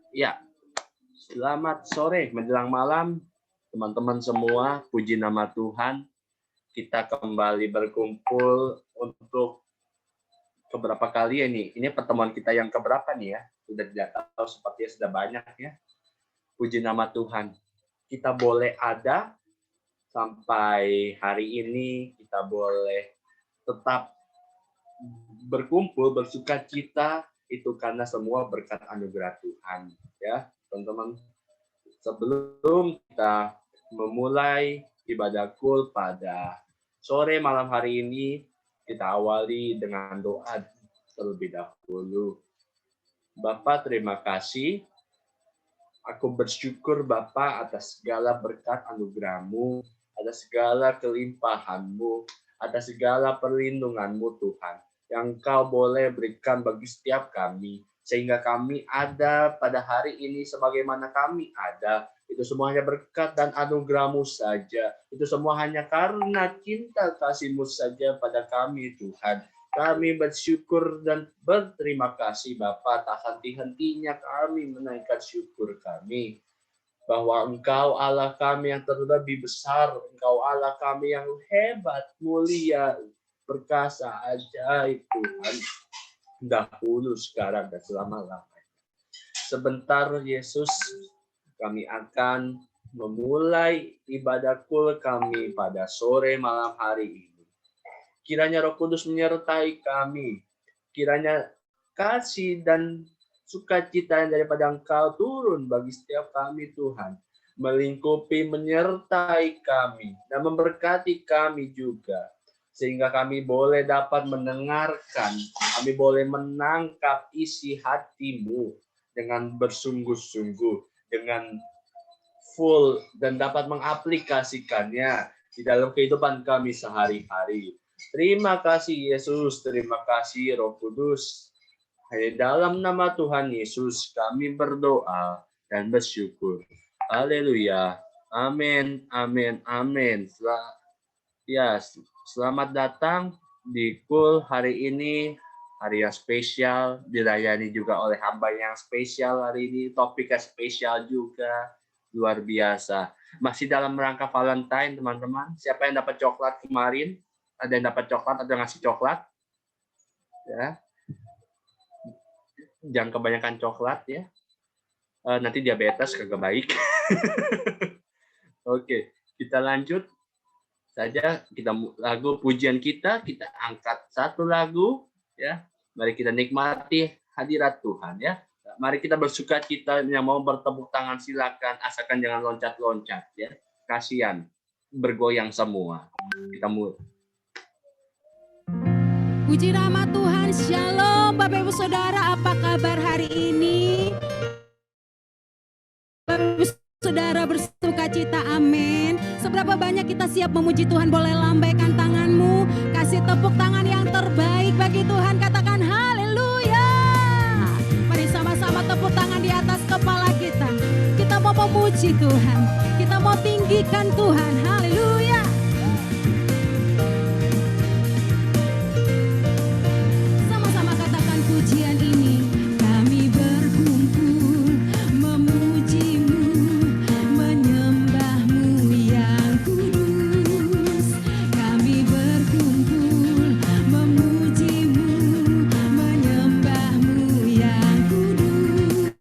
Ya, selamat sore menjelang malam, teman-teman semua. Puji nama Tuhan, kita kembali berkumpul untuk keberapa kali ini. Ini pertemuan kita yang keberapa nih ya? Sudah tidak tahu, sepertinya sudah banyak ya. Puji nama Tuhan. Kita boleh ada sampai hari ini, kita boleh tetap berkumpul, bersuka cita, itu karena semua berkat anugerah Tuhan. Ya, teman-teman. Sebelum kita memulai ibadah kul pada sore malam hari ini, kita awali dengan doa terlebih dahulu. Bapa, terima kasih. Aku bersyukur Bapa atas segala berkat anugerah-Mu, atas segala kelimpahan-Mu, atas segala perlindungan-Mu Tuhan, yang Kau boleh berikan bagi setiap kami, sehingga kami ada pada hari ini sebagaimana kami ada. Itu semuanya berkat dan anugerah-Mu saja. Itu semua hanya karena cinta kasih-Mu saja pada kami Tuhan. Kami bersyukur dan berterima kasih Bapa, tak henti-hentinya kami menaikkan syukur kami. Bahwa Engkau Allah kami yang terlebih besar, Engkau Allah kami yang hebat, mulia, perkasa, ajaib Tuhan. Dahulu, sekarang, dan selama-lamanya. Sebentar Yesus, kami akan memulai ibadah kul kami pada sore malam hari ini. Kiranya Roh Kudus menyertai kami. Kiranya kasih dan sukacita yang daripada Engkau turun bagi setiap kami Tuhan. Melingkupi, menyertai kami, dan memberkati kami juga. Sehingga kami boleh dapat mendengarkan, kami boleh menangkap isi hati-Mu dengan bersungguh-sungguh, dengan full, dan dapat mengaplikasikannya di dalam kehidupan kami sehari-hari. Terima kasih Yesus, terima kasih Roh Kudus. Hanya dalam nama Tuhan Yesus kami berdoa dan bersyukur. Haleluya. Amin, amin, amin. Selamat datang di kul hari ini, hari yang spesial, dilayani juga oleh hamba yang spesial hari ini, topiknya spesial juga, luar biasa. Masih dalam rangka Valentine, teman-teman. Siapa yang dapat coklat kemarin? Ada yang dapat coklat, ada yang ngasih coklat? Ya. Jangan kebanyakan coklat ya. Nanti diabetes kagak baik. Oke, kita lanjut saja. Kita lagu pujian kita angkat satu lagu ya. Mari kita nikmati hadirat Tuhan ya. Mari kita bersuka cita, yang mau bertepuk tangan silakan, asalkan jangan loncat-loncat ya. Kasihan bergoyang semua. Kita mulai. Puji nama Tuhan, Shalom Bapak Ibu Saudara, apa kabar hari ini? Bapak Ibu Saudara bersuka cita, amin. Seberapa banyak kita siap memuji Tuhan? Boleh lambaikan tanganmu, kasih tepuk tangan yang terbaik bagi Tuhan, katakan haleluya. Mari sama-sama tepuk tangan di atas kepala kita. Kita mau memuji Tuhan, kita mau tinggikan Tuhan, haleluya. Pujian ini kami berkumpul memuji-Mu, menyembah-Mu yang kudus. Kami berkumpul memuji-Mu, menyembah-Mu yang kudus.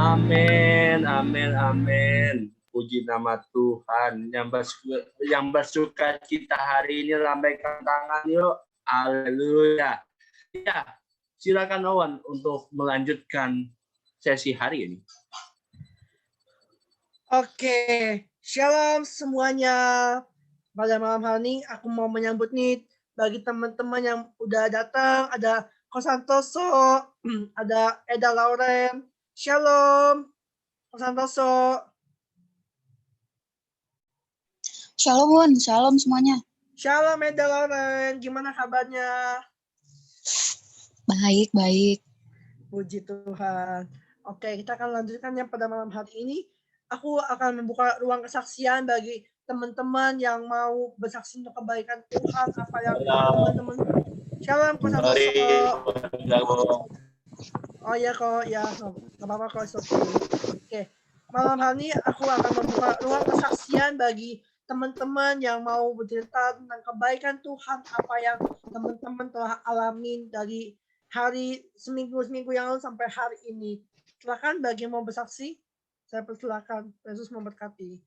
Amin, amin, amin. Puji nama Tuhan. Yang bersuka cita hari ini lambaikan tangan yuk. Haleluya. Ya, silakan Owen untuk melanjutkan sesi hari ini. Oke, shalom semuanya. Pada malam hari ini aku mau menyambut nih bagi teman-teman yang udah datang, ada Kosantoso, ada Eda Lauren. Shalom, Kosantoso. Shalom, Won. Shalom semuanya. Shalom Eda Lauren, gimana kabarnya? Baik, baik. Puji Tuhan. Oke, kita akan lanjutkan yang pada malam hari ini. Aku akan membuka ruang kesaksian bagi teman-teman yang mau bersaksi untuk kebaikan Tuhan, apa yang teman-teman. Shalom, Kosantoso. Oh iya kok, ya nggak apa-apa kok. Oke, malam hari ini aku akan membuka ruang kesaksian bagi teman-teman yang mau bercerita tentang kebaikan Tuhan, apa yang teman-teman telah alami dari hari seminggu yang lalu sampai hari ini. Silakan bagi yang mau bersaksi, saya persilakan. Yesus memberkati.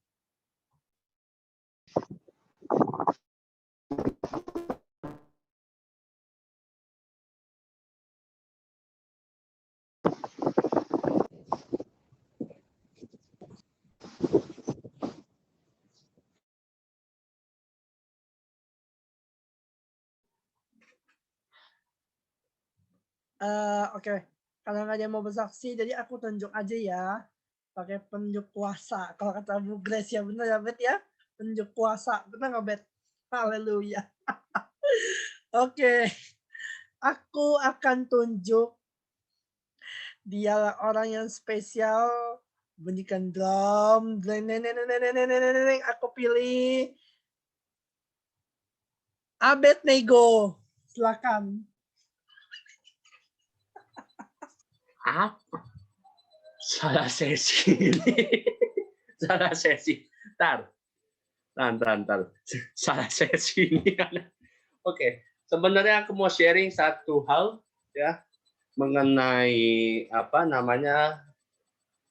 Oke. Kalau nggak ada yang mau bersaksi, jadi aku tunjuk aja ya. Pakai penunjuk kuasa. Kalau kata Bu Grace ya, benar ya, Bet ya? Penunjuk kuasa. Benar nggak, Bet? Haleluya. Oke. Aku akan tunjuk dia orang yang spesial. Bunyikan drum. Aku pilih Abednego. Silakan. Apa? Salah sesi ini. Salah sesi. Tar. Salah sesi ini. Oke. Sebenarnya aku mau sharing satu hal ya mengenai apa namanya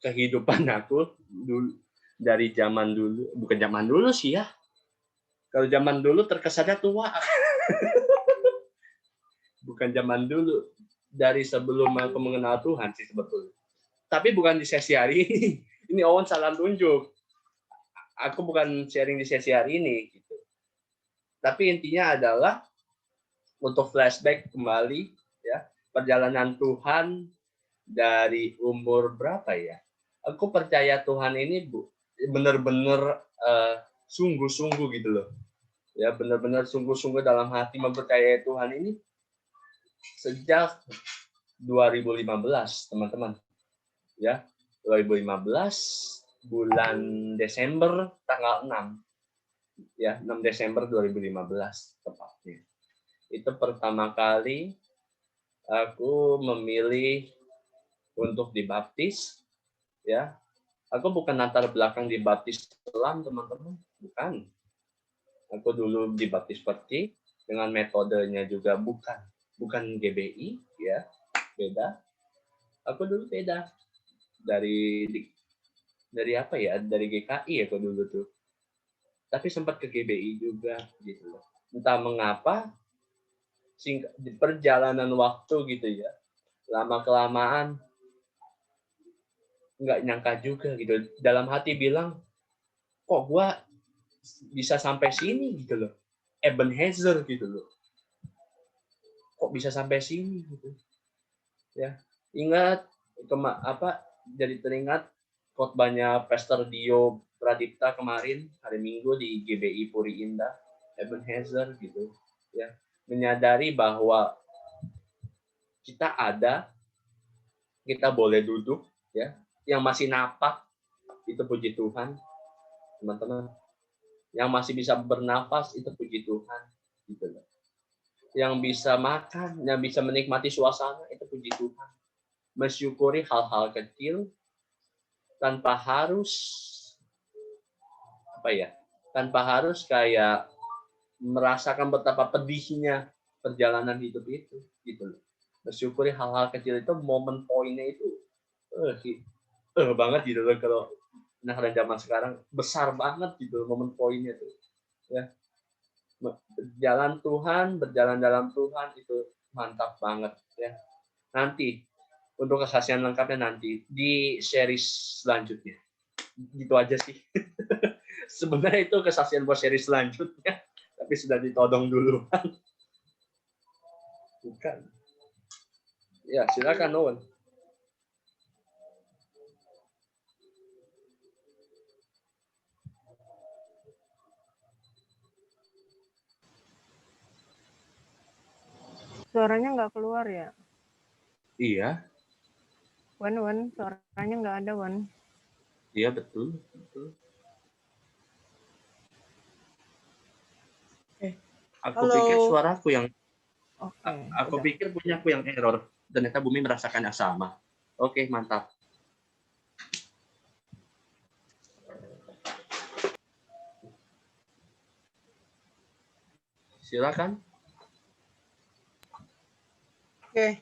kehidupan aku dulu dari zaman dulu, bukan zaman dulu sih ya. Kalau zaman dulu terkesannya tua. Bukan zaman dulu, dari sebelum aku mengenal Tuhan sih sebetulnya. Tapi bukan di sesi hari ini. Ini Owen salah tunjuk. Aku bukan sharing di sesi hari ini gitu. Tapi intinya adalah untuk flashback kembali ya, perjalanan Tuhan dari umur berapa ya? Aku percaya Tuhan ini benar-benar sungguh-sungguh gitu loh. Ya, benar-benar sungguh-sungguh dalam hati mempercayai Tuhan ini sejak 2015, teman-teman. Ya, 2015 bulan Desember tanggal 6. Ya, 6 Desember 2015 tepatnya. Itu pertama kali aku memilih untuk dibaptis. Ya, aku bukan latar belakang dibaptis Islam, teman-teman, bukan. Aku dulu dibaptis seperti dengan metodenya juga bukan GBI, ya, beda. Aku dulu beda dari apa ya? Dari GKI aku dulu tuh. Tapi sempat ke GBI juga gitu loh. Entah mengapa di perjalanan waktu gitu ya. Lama-kelamaan nggak nyangka juga gitu. Dalam hati bilang, kok gua bisa sampai sini gitu loh. Ebenezer gitu loh. Kok bisa sampai sini gitu. Ya, ingat jadi teringat khotbahnya Pastor Dio Pradipta kemarin hari Minggu di GBI Puri Indah, Ebenezer gitu. Ya, menyadari bahwa kita ada, kita boleh duduk ya, yang masih napak itu puji Tuhan, teman-teman. Yang masih bisa bernafas itu puji Tuhan, gitu loh. Yang bisa makan, yang bisa menikmati suasana itu puji Tuhan. Mensyukuri hal-hal kecil tanpa harus tanpa harus kayak merasakan betapa pedihnya perjalanan hidup itu, gitu loh. Bersyukuri hal-hal kecil itu, momen poinnya itu banget gitu loh kalau anak zaman sekarang besar banget gitu momen poinnya tuh ya. Berjalan dalam Tuhan itu mantap banget ya. Nanti untuk kesaksian lengkapnya nanti di series selanjutnya. Gitu aja sih. Sebenarnya itu kesaksian buat series selanjutnya, tapi sudah ditodong dulu. Bukan. Ya, silakan Owen. Suaranya nggak keluar ya? Iya. Wan, suaranya nggak ada, Wan. Iya, betul. Aku Halo. pikir suaraku yang Oke. aku pikir punya aku yang error. Ternyata Bumi merasakan yang sama. Oke, mantap. Silakan. Oke.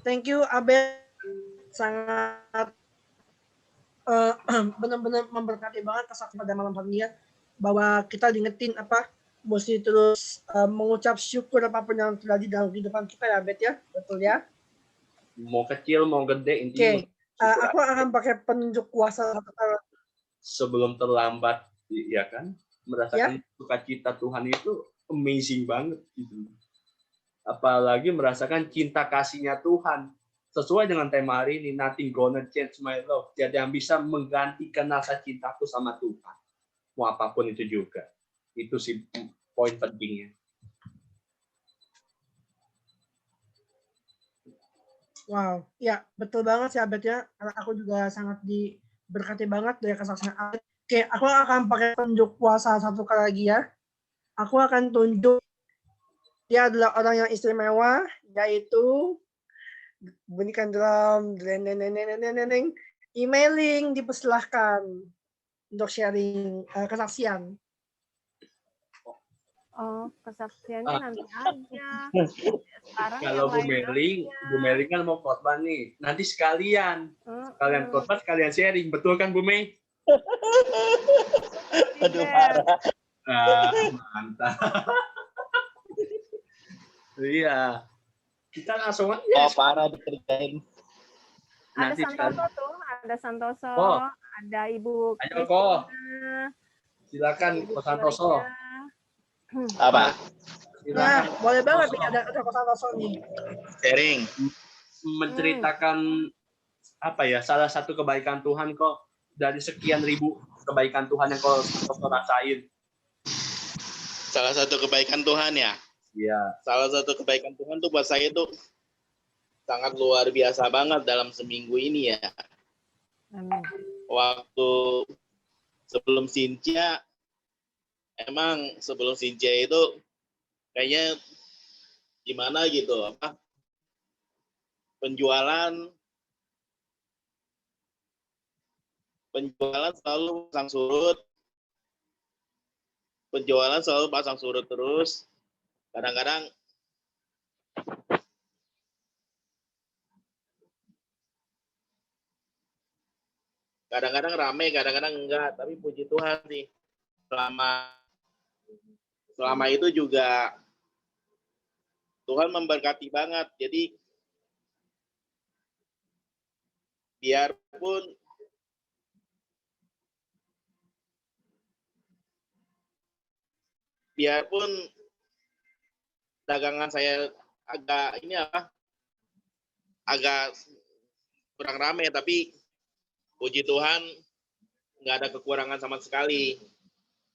Thank you Abel, sangat benar-benar memberkati banget kesaksian pada malam hari ini ya, bahwa kita diingetin apa mesti terus mengucap syukur apapun yang terjadi dalam kehidupan kita ya Bet ya, betul ya. Mau kecil mau gede intinya. Aku akan pakai penunjuk kuasa sebelum terlambat, ya kan? Merasakan sukacita Tuhan itu amazing banget gitu. Apalagi merasakan cinta kasihnya Tuhan. Sesuai dengan tema hari ini, nothing gonna change my love. Tiada yang bisa menggantikan rasa cintaku sama Tuhan. Mau apapun itu juga. Itu sih poin pentingnya. Wow, ya betul banget sih Abed ya. Aku juga sangat diberkati banget dari kesaksian Abed. Oke, aku akan pakai penunjuk kuasa satu kali lagi ya. Aku akan tunjuk dia adalah orang yang istimewa, yaitu bunyikan drum, emailing dipersilahkan untuk sharing kesaksian. Oh, kesaksiannya nanti aja. Sekarang kalau Bu Meli kan mau khotbah nih, nanti sekalian khotbah sekalian sharing, betul kan Bu Mei? Aduh parah. Mantap. Iya, kita langsung aja. Oh parah dikerjain. Ada Santoso tuh, ada Santoso, ada Ibu. Ayo kok. Silakan Ko Santoso. Apa? Nah, boleh banget ada Ko Santoso nih. Sharing. Menceritakan apa ya, salah satu kebaikan Tuhan kok dari sekian ribu kebaikan Tuhan yang kau rasain. Salah satu kebaikan Tuhan ya? Iya. Salah satu kebaikan Tuhan tuh buat saya tuh sangat luar biasa banget dalam seminggu ini ya. Amin. Waktu sebelum Sintia, emang sebelum Sintia itu kayaknya gimana gitu, apa? Penjualan selalu pasang surut. Penjualan selalu pasang surut terus. Kadang-kadang ramai, kadang-kadang enggak. Tapi puji Tuhan sih, selama itu juga Tuhan memberkati banget. Jadi biarpun dagangan saya agak kurang ramai, tapi puji Tuhan nggak ada kekurangan sama sekali.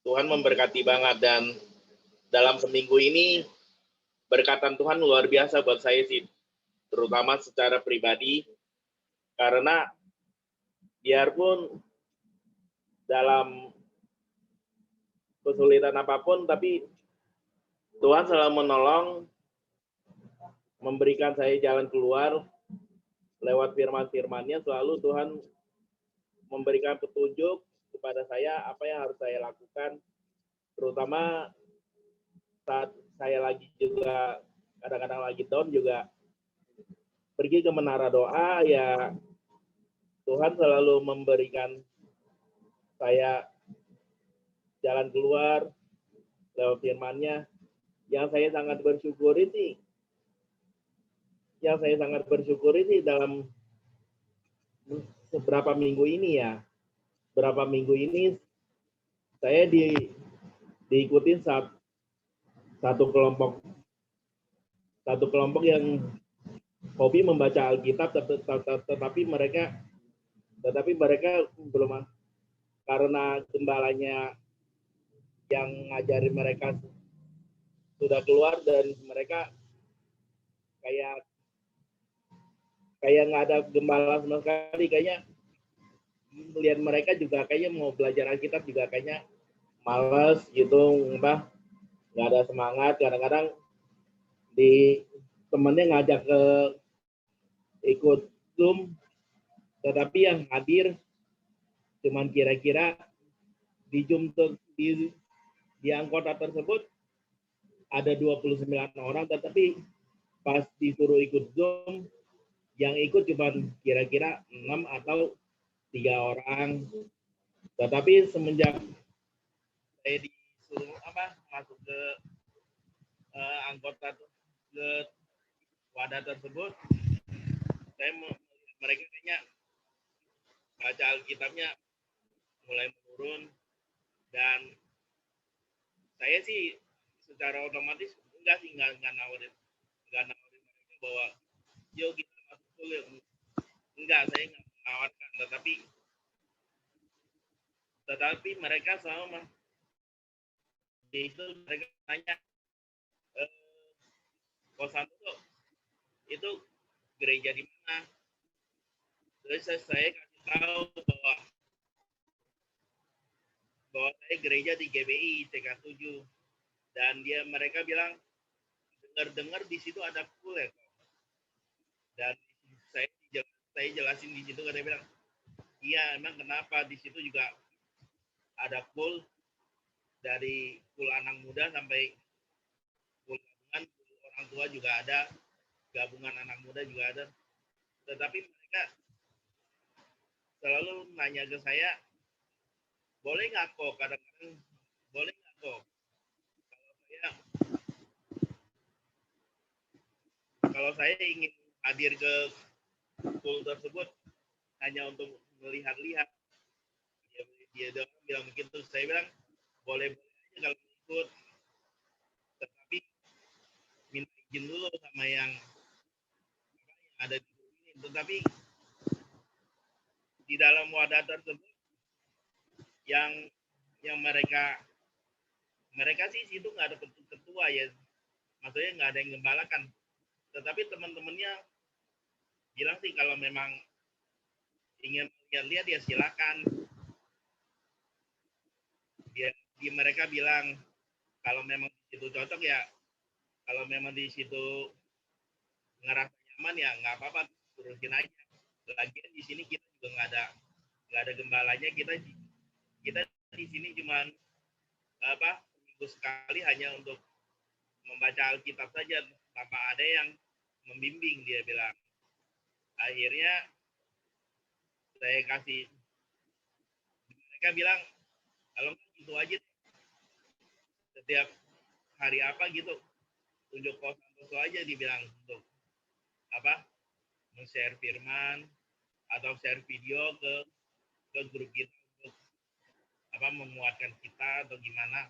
Tuhan memberkati banget, dan dalam seminggu ini berkatan Tuhan luar biasa buat saya sih, terutama secara pribadi, karena biarpun dalam kesulitan apapun, tapi Tuhan selalu menolong, memberikan saya jalan keluar lewat firman-firman-Nya. Selalu Tuhan memberikan petunjuk kepada saya apa yang harus saya lakukan, terutama saat saya lagi juga kadang-kadang lagi down, juga pergi ke menara doa ya. Tuhan selalu memberikan saya jalan keluar lewat firman-Nya. Yang saya sangat bersyukuri sih, dalam beberapa minggu ini ya. Berapa minggu ini saya diikutin satu kelompok yang hobi membaca Alkitab, tetapi mereka belum, karena gembalanya yang ngajarin mereka sudah keluar dan mereka kayak nggak ada gembala sama sekali. Kayaknya melihat mereka juga kayaknya mau belajar Alkitab juga kayaknya males gitu, nggak ada semangat. Kadang-kadang temennya ngajak ke ikut Zoom, tetapi yang hadir cuman kira-kira di Zoom di anggota tersebut ada 29 orang, tetapi pas disuruh ikut Zoom, yang ikut cuma kira-kira 6 atau 3 orang. Tetapi semenjak saya disuruh masuk ke anggota ke wadah tersebut, saya mereka kayaknya baca Alkitabnya mulai menurun, dan saya sih secara otomatis enggak nawarin mereka bahwa yuk kita masuk kuliah. Enggak, saya nggak menawarkan, tetapi mereka sama itu mereka tanya, kosan itu gereja di mana? Terus saya kasih tahu bahwa saya gereja di GBI TK7, dan mereka bilang dengar di situ ada pool ya. Dan saya jelasin di situ, dia bilang iya, emang kenapa, di situ juga ada pool, dari pool anak muda sampai pool gabungan, pool orang tua juga ada, gabungan anak muda juga ada. Tetapi mereka selalu nanya ke saya, boleh nggak kok, kadang-kadang boleh nggak kok, kalau saya ingin hadir ke pool tersebut hanya untuk melihat-lihat. Dia bilang begitu. Saya bilang boleh aja kalau ikut, tetapi minta izin dulu sama yang ada di sini. Tetapi di dalam wadah tersebut yang mereka sih situ nggak ada ketua ya, maksudnya nggak ada yang gembalakan. Tetapi teman-temannya bilang sih kalau memang ingin lihat ya silakan. Mereka bilang kalau memang di situ cocok ya, kalau memang di situ ngerasa nyaman ya nggak apa-apa, terusin aja. Lagian di sini kita juga nggak ada gembalanya, kita di sini cuman seminggu sekali hanya untuk membaca Alkitab saja tanpa ada yang membimbing, dia bilang. Akhirnya saya kasih, mereka bilang kalau gitu aja setiap hari gitu tunjuk kosan aja, dibilang untuk men-share firman atau share video ke grup kita untuk menguatkan kita atau gimana.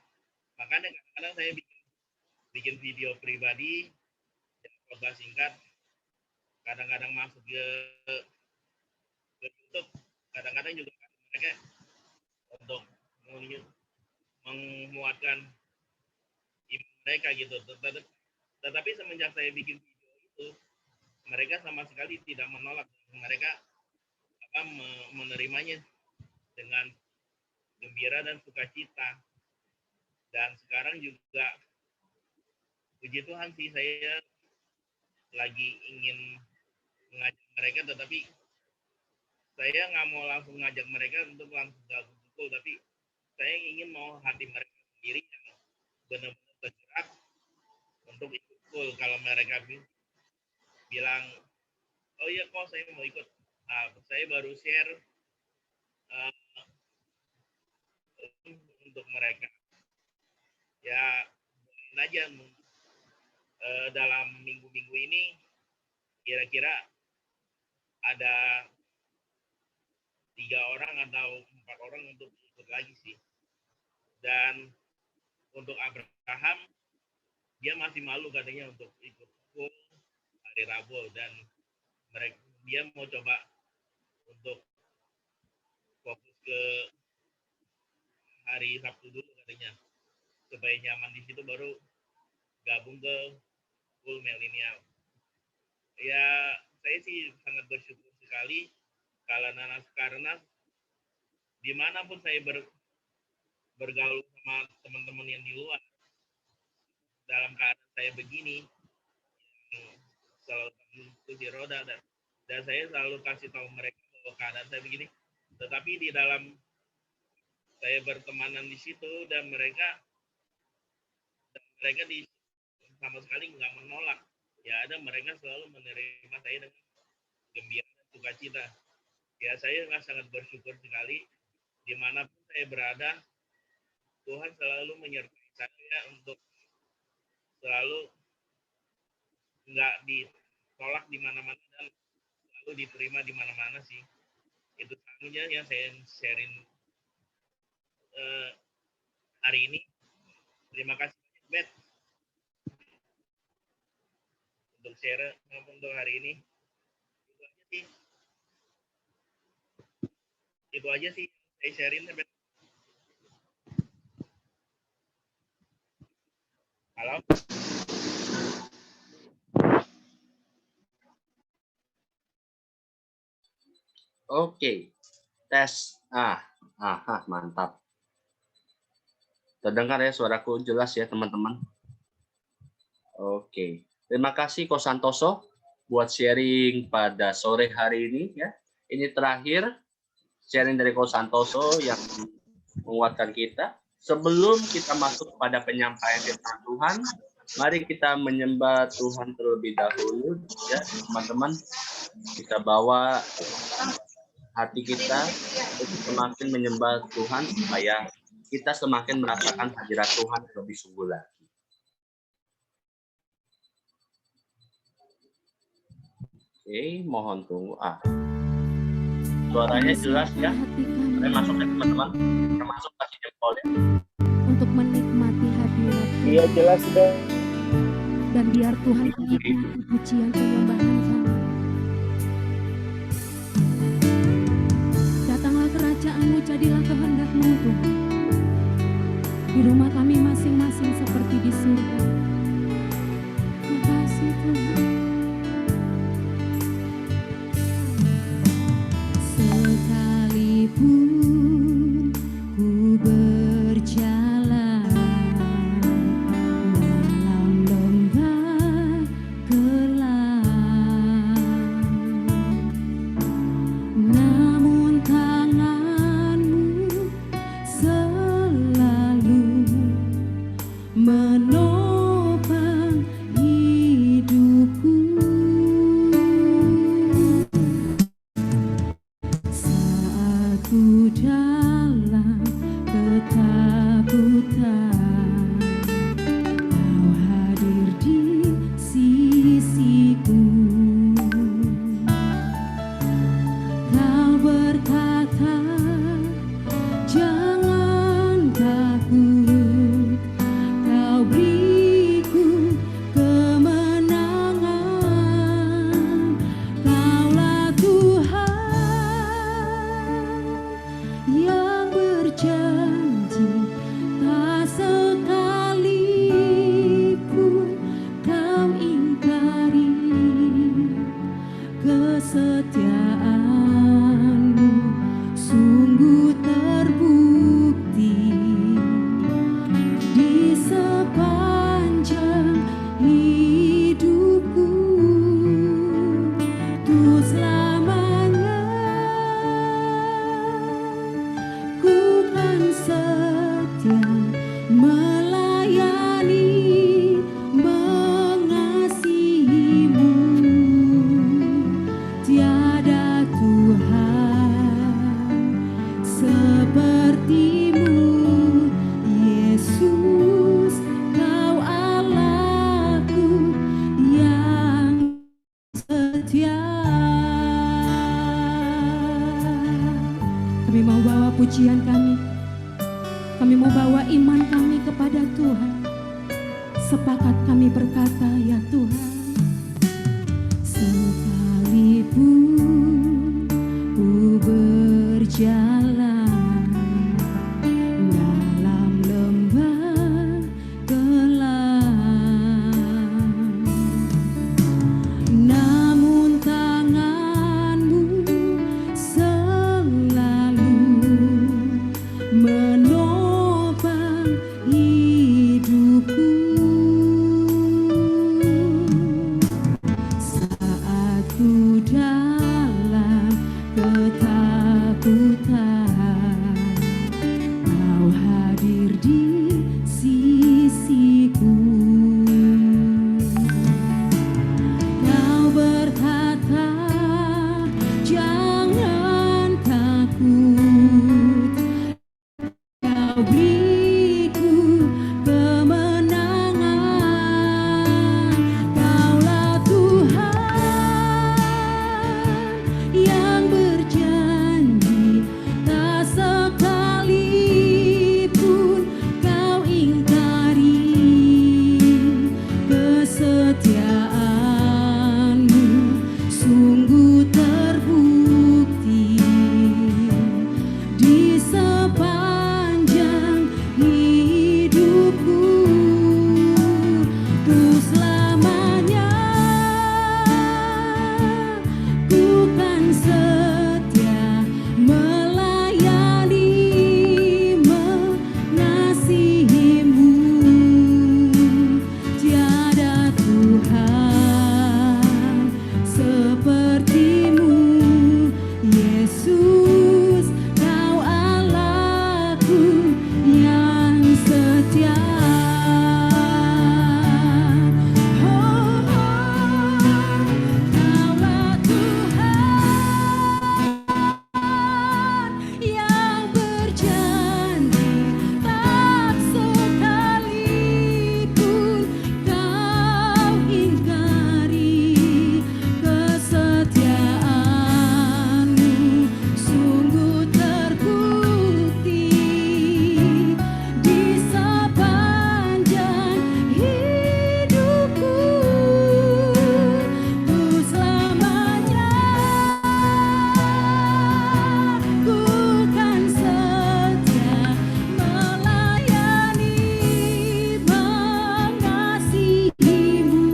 Makanya kadang-kadang saya bikin video pribadi dan khotbah singkat, kadang-kadang masuk ke YouTube, kadang-kadang juga mereka untuk menguatkan iman mereka gitu. Tetapi semenjak saya bikin video itu, mereka sama sekali tidak menolak. Mereka menerimanya dengan gembira dan sukacita. Dan sekarang juga puji Tuhan sih, saya lagi ingin mengajak mereka, tetapi saya nggak mau langsung ngajak mereka untuk langsung gabung, tapi saya ingin mau hati mereka sendiri yang benar-benar tergerak untuk ikut full. Kalau mereka bilang, oh iya kok saya mau ikut, saya baru share untuk mereka. Ya, mungkin aja dalam minggu-minggu ini kira-kira ada 3 orang atau 4 orang untuk ikut lagi sih. Dan untuk Abraham, dia masih malu katanya untuk ikut full hari Rabu, dan dia mau coba untuk fokus ke hari Sabtu dulu katanya, supaya nyaman di situ baru gabung ke full milenial. Ya, saya sih sangat bersyukur sekali karena dimanapun saya bergaul sama teman-teman yang di luar, dalam keadaan saya begini, selalu kursi roda, dan saya selalu kasih tahu mereka bahwa keadaan saya begini. Tetapi di dalam saya bertemanan di situ, dan mereka sama sekali nggak menolak. Ya, ada mereka selalu menerima saya dengan gembira dan sukacita. Ya, saya sangat bersyukur sekali dimanapun saya berada, Tuhan selalu menyertai saya untuk selalu nggak ditolak di mana-mana dan selalu diterima di mana-mana sih. Itu saja yang saya sharing hari ini. Terima kasih banyak, Bet, untuk share untuk hari ini. Itu aja sih saya sharing, Bet. Halo? Oke, tes. Mantap. Terdengar ya suaraku jelas ya teman-teman. Oke, terima kasih Ko Santoso buat sharing pada sore hari ini ya. Ini terakhir sharing dari Ko Santoso yang menguatkan kita. Sebelum kita masuk pada penyampaian firman Tuhan, mari kita menyembah Tuhan terlebih dahulu ya teman-teman. Kita bawa hati kita untuk semakin menyembah Tuhan supaya kita semakin merasakan hadirat Tuhan lebih sungguh lagi. Oke, mohon tunggu. Suaranya jelas ya. Saya masuk ya teman-teman. Kita masuk kasih jempol ya. Untuk menikmati hadirat. Iya, jelas, Ben. Dan biar Tuhan menikmati pujian penyembahan kami. Datanglah kerajaan-Mu, jadilah kehendak-Mu Tuhan. Di rumah kami masing-masing seperti di surga. Terima kasih Tuhan. Sekalipun ku berjalan dalam lembah gelap, namun tangan-Mu selalu menopang hidupku. Saat ku dalam ketakutan, Kau hadir di sisiku. Kau berkata, jangan takut, Kau beriku kemenangan. Kaulah Tuhan yang Kami mau bawa pujian kami. Kami mau bawa iman kami kepada Tuhan. Sepakat kami berkata, ya Tuhan, sekalipun ku berjalan dalam lembah gelap, namun tangan-Mu selalu menopang hidupku. Saat ku dalam ketakutan, Kau hadir di sisiku. Kau berkata, jangan takut, Kau beriku kemenangan. Kaulah Tuhan yang berjanji, tak sekalipun Kau ingkari kesetiaan-Mu sungguh terbukti di sepanjang hidupku. Tuh selamanya ku kan setia melayani, mengasihi-Mu. Tiada Tuhan seperti-Mu, Yesus, Kau Allahku yang setia. Kaulah Tuhan yang berjanji, tak sekalipun Kau ingkari kesetiaan-Mu sungguh terbukti di sepanjang hidupku. Tuh selamanya ku kan setia melayani, mengasihi-Mu.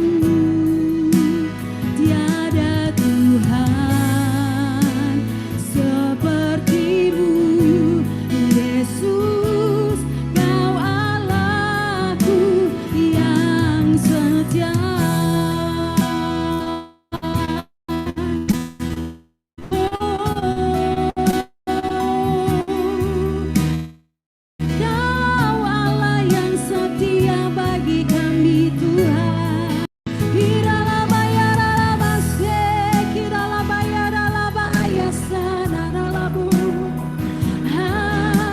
Tiada Tuhan seperti-Mu, Yesus, Kau Allahku yang setia. Kau Allah yang setia bagi kami, Tuhan.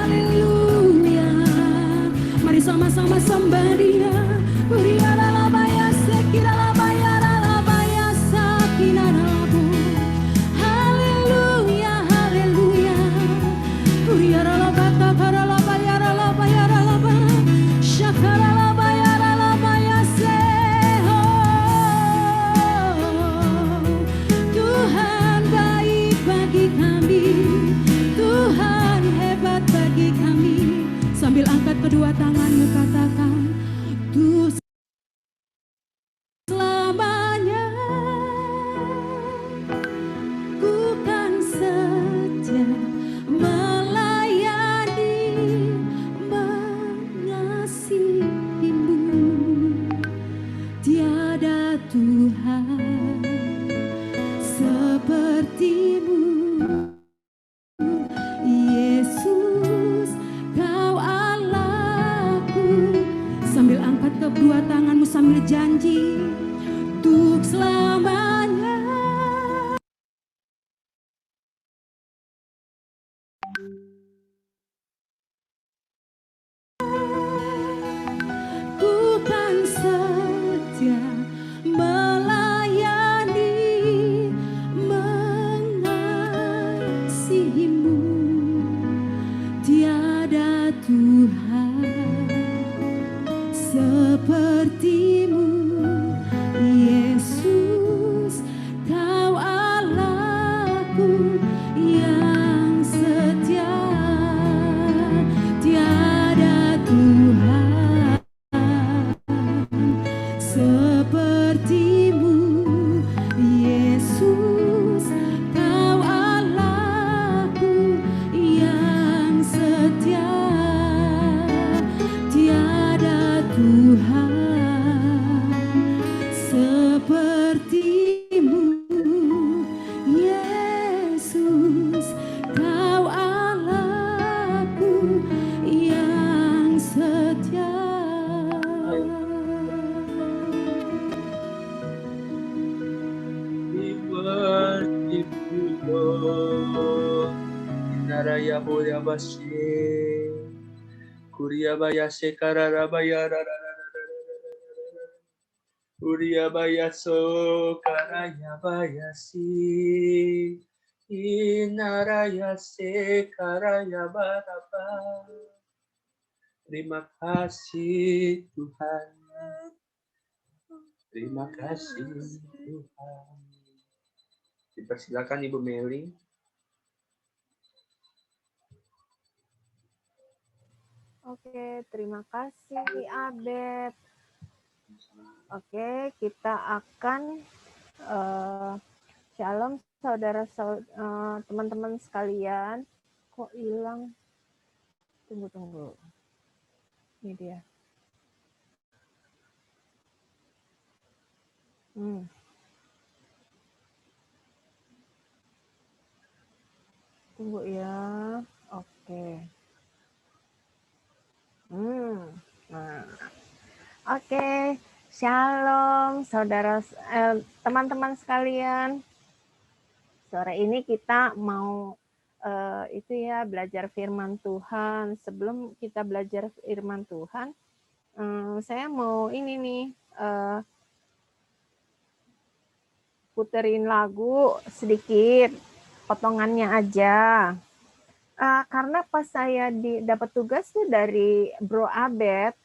Haleluya. Mari sama-sama sembah Dia. Haleluya, haleluya. Tuhan baik bagi kami, Tuhan hebat bagi kami. Sambil angkat kedua tanganmu katakan, Tuh selamanya ku kan setia melayani, mengasihi-Mu. Tiada Tuhan seperti-Mu, Yesus, Kau Allahku. Sambil angkat kedua tanganmu sambil janji, untuk selamanya ku kan setia melayani, mengasihi-Mu. sepertimu, Yesus, Kau Allahku yang setia, tiada Tuhan sepertimu, Yesus, Kau Allahku yang setia, tiada Tuhan sepertimu, Yesus, Kau Allahku yang setia. We worship you, Lord. Naraya Boya Bashe, Kuria Bayase Kararabaya, Kuria Bayaso Karaya Bayasi, Inaraya Se Karaya Baraba. Terima kasih Tuhan. Terima kasih Tuhan. Dipersilakan Ibu Meli. Oke, terima kasih Abed. Oke, kita akan shalom saudara teman-teman sekalian. Kok hilang? Tunggu. Ini dia. Tunggu ya. Oke. Nah. Oke. Shalom saudara teman-teman sekalian. Sore ini kita mau belajar firman Tuhan. Sebelum kita belajar firman Tuhan, saya mau ini nih puterin lagu sedikit, potongannya aja. Karena pas saya dapat tugas tuh dari Bro Abed,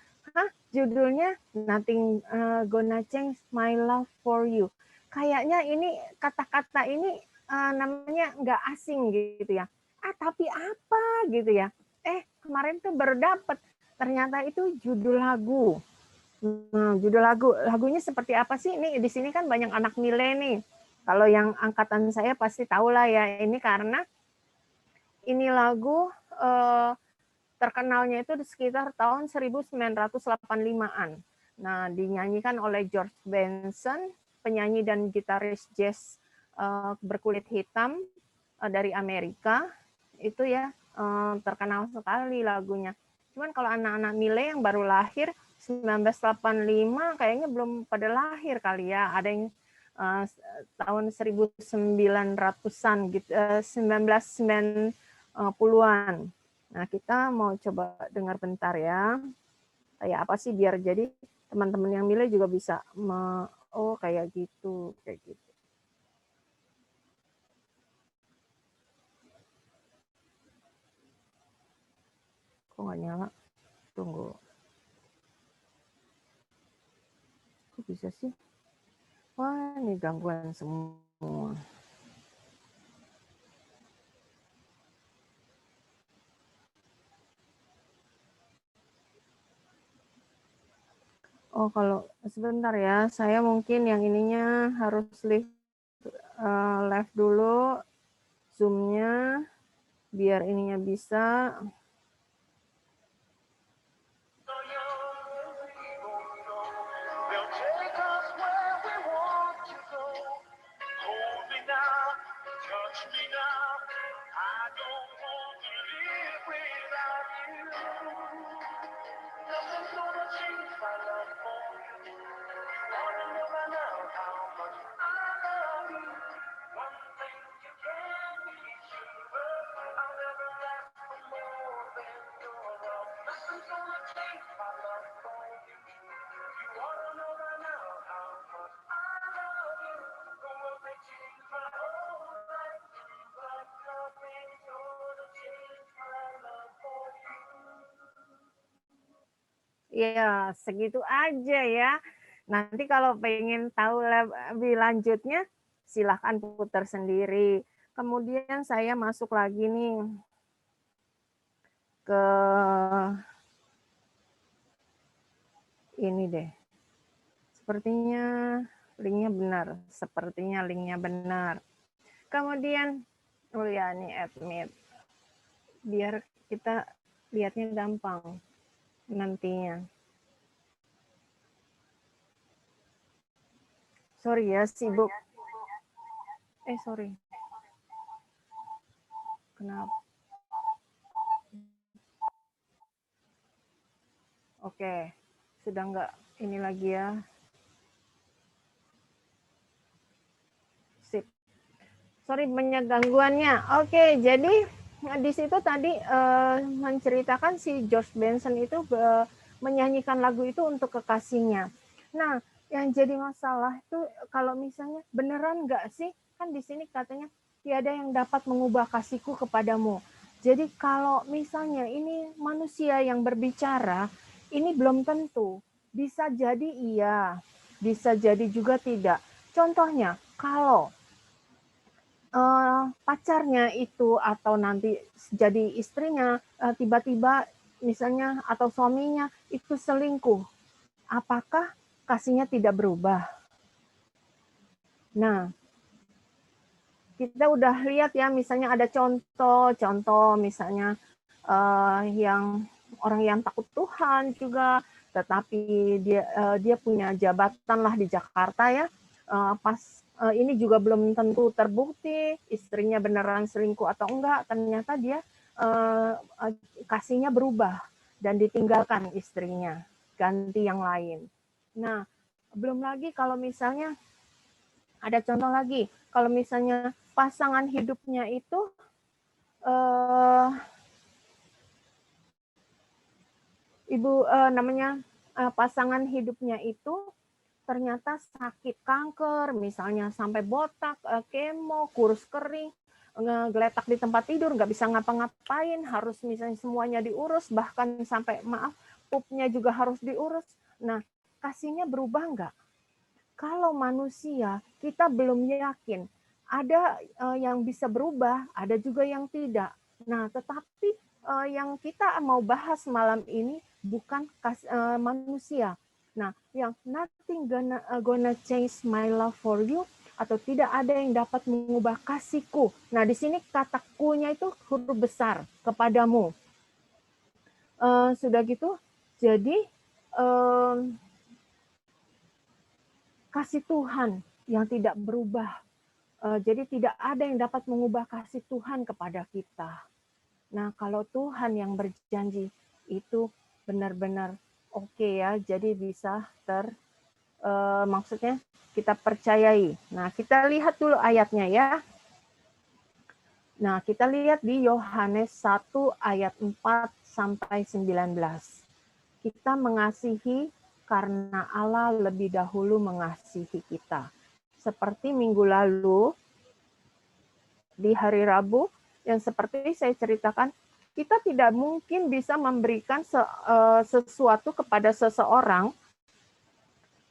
judulnya Nothing Gonna Change My Love for You. Kayaknya ini kata-kata ini namanya nggak asing gitu ya. Tapi apa gitu ya? Kemarin tuh baru dapet, ternyata itu judul lagu. Judul lagunya seperti apa sih? Ini di sini kan banyak anak mile nih. Kalau yang angkatan saya pasti tahu lah ya. Ini karena ini lagu terkenalnya itu di sekitar tahun 1985-an. Nah, dinyanyikan oleh George Benson, penyanyi dan gitaris jazz berkulit hitam dari Amerika. Itu ya terkenal sekali lagunya. Cuman kalau anak-anak mile yang baru lahir 1985 kayaknya belum pada lahir kali ya. Ada yang tahun 1900-an gitu, 1990-an. Nah, kita mau coba dengar bentar ya. Kayak apa sih biar jadi teman-teman yang milih juga bisa kayak gitu. Kok nggak nyala? Tunggu. Kok bisa sih? Wah, ini gangguan semua. Kalau sebentar ya, saya mungkin yang ininya harus live dulu Zoom-nya biar ininya bisa. Ya, segitu aja ya. Nanti kalau pengen tahu lebih lanjutnya, silahkan putar sendiri. Kemudian saya masuk lagi nih ke ini deh. Sepertinya linknya benar. Sepertinya linknya benar. Kemudian, oh ya ini admit. Biar kita lihatnya gampang nantinya. Sorry ya, sibuk. Sorry. Kenapa? Oke, sudah nggak ini lagi ya. Sip. Sorry banyak gangguannya. Oke, jadi di situ tadi menceritakan si George Benson itu menyanyikan lagu itu untuk kekasihnya. Nah, yang jadi masalah itu kalau misalnya beneran nggak sih? Kan di sini katanya tiada yang dapat mengubah kasihku kepadamu. Jadi kalau misalnya ini manusia yang berbicara, ini belum tentu. Bisa jadi iya, bisa jadi juga tidak. Contohnya, kalau pacarnya itu atau nanti jadi istrinya tiba-tiba misalnya atau suaminya itu selingkuh, apakah kasihnya tidak berubah? Nah, kita udah lihat ya misalnya ada contoh misalnya yang orang yang takut Tuhan juga, tetapi dia punya jabatan lah di Jakarta ya, pas ini juga belum tentu terbukti istrinya beneran selingkuh atau enggak, ternyata dia kasihnya berubah dan ditinggalkan istrinya, ganti yang lain. Nah, belum lagi kalau misalnya ada contoh lagi, kalau misalnya pasangan hidupnya itu pasangan hidupnya itu ternyata sakit kanker, misalnya sampai botak, kemo, kurus kering, ngegeletak di tempat tidur, nggak bisa ngapa-ngapain, harus misalnya semuanya diurus, bahkan sampai pupnya juga harus diurus. Nah, kasihnya berubah nggak? Kalau manusia, kita belum yakin. Ada yang bisa berubah, ada juga yang tidak. Nah, tetapi yang kita mau bahas malam ini bukan manusia. Nah, yang nothing gonna change my love for you, atau tidak ada yang dapat mengubah kasihku. Nah, di sini kata ku-nya itu huruf besar, kepadamu. Sudah gitu, jadi kasih Tuhan yang tidak berubah. Jadi tidak ada yang dapat mengubah kasih Tuhan kepada kita. Nah, kalau Tuhan yang berjanji itu benar-benar oke ya, jadi bisa maksudnya kita percayai. Nah, kita lihat dulu ayatnya ya. Nah, kita lihat di Yohanes 1 ayat 4 sampai 19. Kita mengasihi karena Allah lebih dahulu mengasihi kita. Seperti minggu lalu, di hari Rabu, yang seperti saya ceritakan, kita tidak mungkin bisa memberikan sesuatu kepada seseorang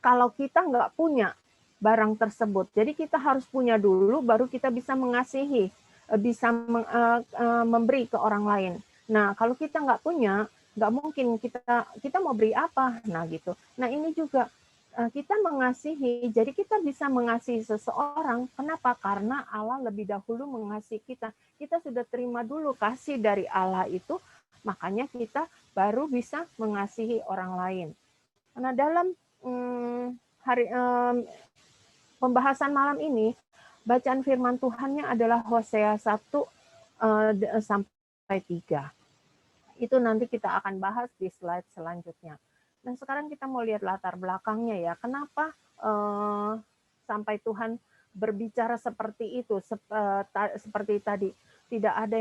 kalau kita nggak punya barang tersebut. Jadi kita harus punya dulu, baru kita bisa mengasihi, bisa memberi ke orang lain. Nah, kalau kita nggak punya, nggak mungkin kita mau beri apa. Nah, gitu. Nah, ini juga kita mengasihi, jadi kita bisa mengasihi seseorang. Kenapa? Karena Allah lebih dahulu mengasihi kita. Kita sudah terima dulu kasih dari Allah itu, makanya kita baru bisa mengasihi orang lain. Nah, dalam pembahasan malam ini, bacaan firman Tuhannya adalah Hosea 1 sampai 3. Itu nanti kita akan bahas di slide selanjutnya. Nah, sekarang kita mau lihat latar belakangnya ya. Kenapa sampai Tuhan berbicara seperti itu, seperti tadi, tidak ada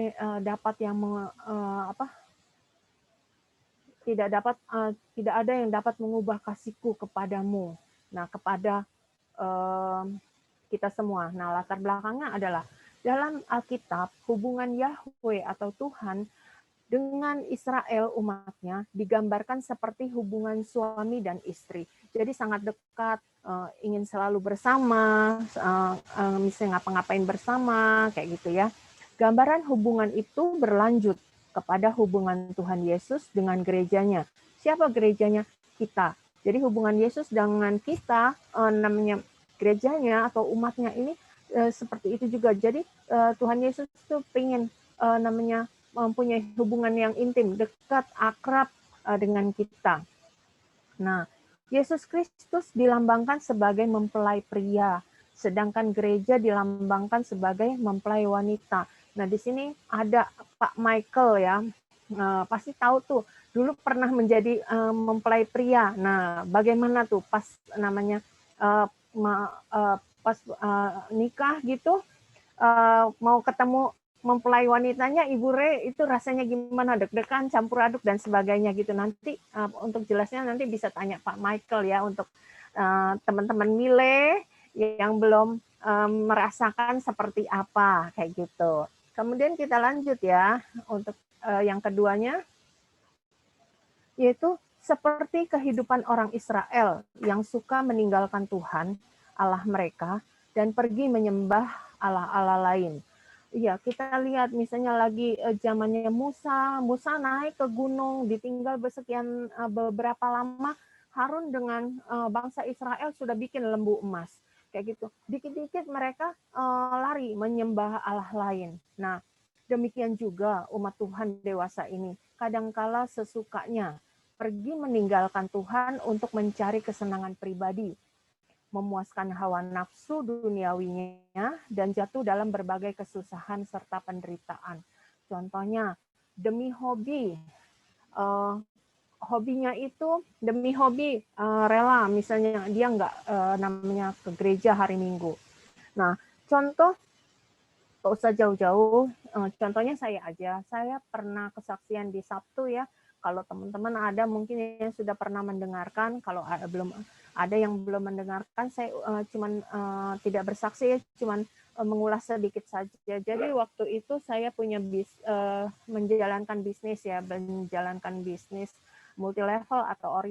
tidak ada yang dapat mengubah kasihku kepadamu. Nah, kepada kita semua. Nah, latar belakangnya adalah dalam Alkitab, hubungan Yahweh atau Tuhan dengan Israel umatnya digambarkan seperti hubungan suami dan istri. Jadi sangat dekat, ingin selalu bersama, misalnya ngapa-ngapain bersama, kayak gitu ya. Gambaran hubungan itu berlanjut kepada hubungan Tuhan Yesus dengan gerejanya. Siapa gerejanya? Kita. Jadi hubungan Yesus dengan kita, namanya gerejanya atau umatnya ini seperti itu juga. Jadi Tuhan Yesus itu pengen namanya mempunyai hubungan yang intim, dekat, akrab dengan kita. Nah, Yesus Kristus dilambangkan sebagai mempelai pria, sedangkan gereja dilambangkan sebagai mempelai wanita. Nah, di sini ada Pak Michael ya, pasti tahu tuh, dulu pernah menjadi mempelai pria. Nah, bagaimana tuh pas namanya pas nikah gitu, mau ketemu mempelai wanitanya, Ibu Re, itu rasanya gimana? Deg-degan, campur aduk, dan sebagainya gitu. Nanti untuk jelasnya nanti bisa tanya Pak Michael ya, untuk teman-teman Mile yang belum merasakan seperti apa, kayak gitu. Kemudian kita lanjut ya, untuk yang keduanya, yaitu seperti kehidupan orang Israel yang suka meninggalkan Tuhan, Allah mereka, dan pergi menyembah Allah-Allah lain. Iya, kita lihat misalnya lagi zamannya Musa naik ke gunung, ditinggal beberapa lama, Harun dengan bangsa Israel sudah bikin lembu emas. Kayak gitu. Dikit-dikit mereka lari menyembah Allah lain. Nah, demikian juga umat Tuhan dewasa ini. Kadangkala sesukanya pergi meninggalkan Tuhan untuk mencari kesenangan pribadi, memuaskan hawa nafsu duniawinya, dan jatuh dalam berbagai kesusahan serta penderitaan. Contohnya, demi hobi, hobinya itu demi hobi rela, misalnya dia nggak namanya ke gereja hari Minggu. Nah, contoh, nggak usah jauh-jauh, contohnya saya aja, saya pernah kesaksian di Sabtu ya. Kalau teman-teman ada mungkin yang sudah pernah mendengarkan, kalau belum ada yang belum mendengarkan, saya cuman tidak bersaksi, cuman mengulas sedikit saja. Jadi waktu itu saya punya menjalankan bisnis ya, menjalankan bisnis multi level atau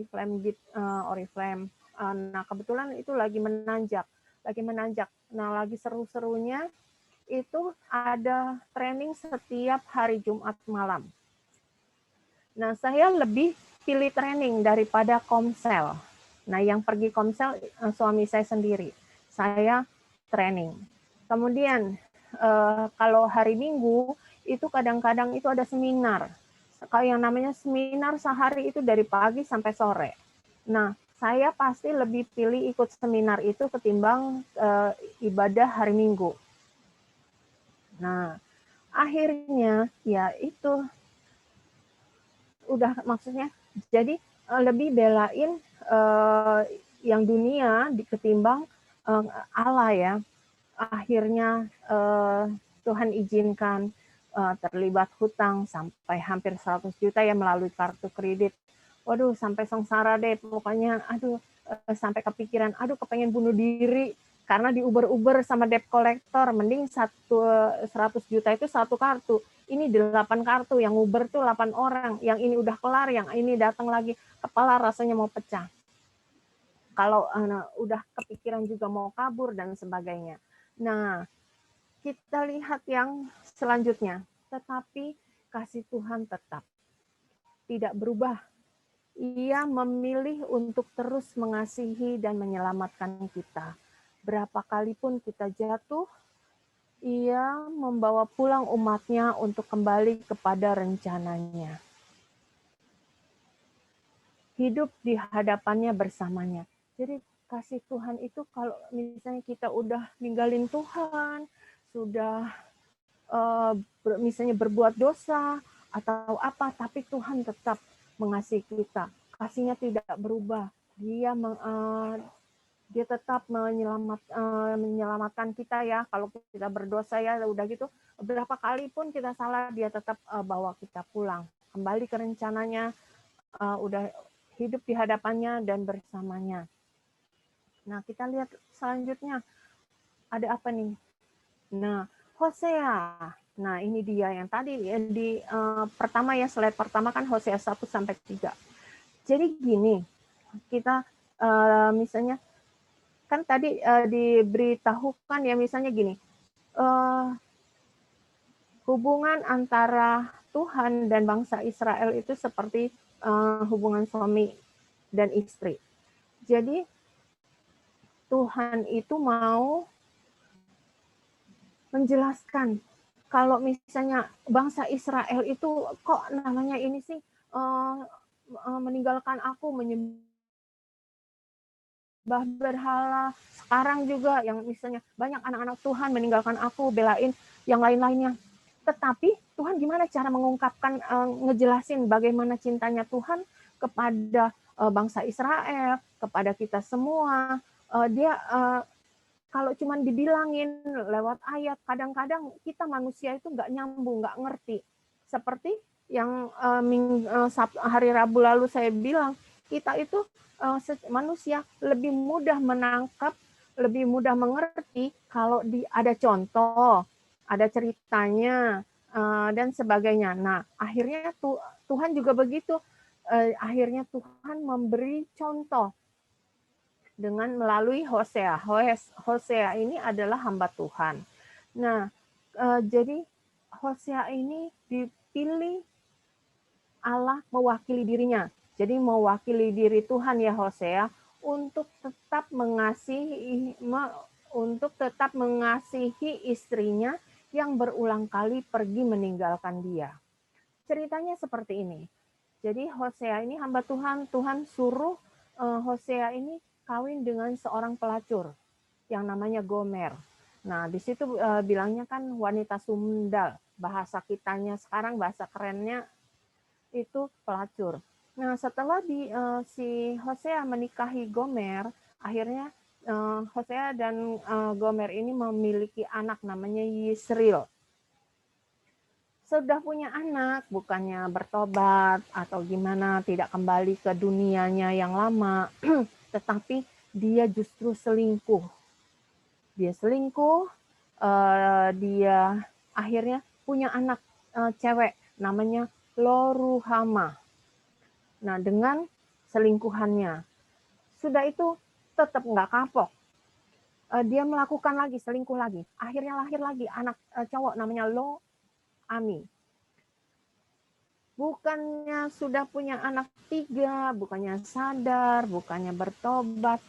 Oriflame. Nah, kebetulan itu lagi menanjak. Nah, lagi seru-serunya itu ada training setiap hari Jumat malam. Nah, saya lebih pilih training daripada komsel. Nah, yang pergi komsel suami saya sendiri. Saya training. Kemudian kalau hari Minggu itu kadang-kadang itu ada seminar. Kalau yang namanya seminar sehari itu dari pagi sampai sore. Nah, saya pasti lebih pilih ikut seminar itu ketimbang ibadah hari Minggu. Nah, akhirnya ya itu udah, maksudnya jadi lebih belain yang dunia ketimbang Allah ya. Akhirnya Tuhan izinkan terlibat hutang sampai hampir 100 juta ya melalui kartu kredit. Waduh, sampai sengsara deh pokoknya. Aduh, sampai kepikiran, aduh kepengen bunuh diri karena diuber-uber sama debt collector. Mending 100 juta itu satu kartu. Ini 8 kartu, yang Uber tuh 8 orang, yang ini udah kelar, yang ini datang lagi, kepala rasanya mau pecah. Kalau udah kepikiran juga mau kabur dan sebagainya. Nah, kita lihat yang selanjutnya. Tetapi kasih Tuhan tetap tidak berubah. Ia memilih untuk terus mengasihi dan menyelamatkan kita. Berapa kali pun kita jatuh, Ia membawa pulang umatnya untuk kembali kepada rencananya. Hidup di hadapannya bersamanya. Jadi kasih Tuhan itu kalau misalnya kita udah ninggalin Tuhan, sudah misalnya berbuat dosa atau apa, tapi Tuhan tetap mengasihi kita. Kasihnya tidak berubah. Dia tetap menyelamatkan kita ya. Kalau kita berdosa ya udah gitu, berapa kali pun kita salah, dia tetap bawa kita pulang. Kembali ke rencananya, udah hidup di hadapannya dan bersamanya. Nah, kita lihat selanjutnya. Ada apa nih? Nah, Hosea Nah, ini dia yang tadi di pertama ya, slide pertama kan Hosea 1-3. Jadi gini, kita misalnya kan tadi diberitahukan ya, misalnya gini, hubungan antara Tuhan dan bangsa Israel itu seperti hubungan suami dan istri. Jadi Tuhan itu mau menjelaskan kalau misalnya bangsa Israel itu kok namanya ini sih meninggalkan aku, menyembah berhala. Sekarang juga yang misalnya banyak anak-anak Tuhan meninggalkan aku, belain yang lain-lainnya. Tetapi Tuhan gimana cara mengungkapkan, ngejelasin bagaimana cintanya Tuhan kepada bangsa Israel, kepada kita semua. Dia kalau cuma dibilangin lewat ayat, kadang-kadang kita manusia itu nggak nyambung, nggak ngerti. Seperti yang hari Rabu lalu saya bilang, kita itu manusia lebih mudah menangkap, lebih mudah mengerti kalau ada contoh, ada ceritanya, dan sebagainya. Nah, akhirnya Tuhan juga begitu. Akhirnya Tuhan memberi contoh dengan melalui Hosea. Hosea ini adalah hamba Tuhan. Nah, jadi Hosea ini dipilih Allah mewakili dirinya. Jadi mewakili diri Tuhan ya Hosea untuk tetap mengasihi istrinya yang berulang kali pergi meninggalkan dia. Ceritanya seperti ini. Jadi Hosea ini hamba Tuhan, Tuhan suruh Hosea ini kawin dengan seorang pelacur yang namanya Gomer. Nah, di situ bilangnya kan wanita sundal. Bahasa kitanya sekarang, bahasa kerennya itu pelacur. Nah, setelah si Hosea menikahi Gomer, akhirnya Hosea dan Gomer ini memiliki anak namanya Yisril. Sudah punya anak, bukannya bertobat atau gimana, tidak kembali ke dunianya yang lama, tetapi dia justru selingkuh. Dia selingkuh, dia akhirnya punya anak cewek namanya Loruhama. Nah, dengan selingkuhannya. Sudah itu tetap nggak kapok. Dia melakukan lagi, selingkuh lagi. Akhirnya lahir lagi anak cowok namanya Lo-Ami. Bukannya sudah punya anak 3, bukannya sadar, bukannya bertobat,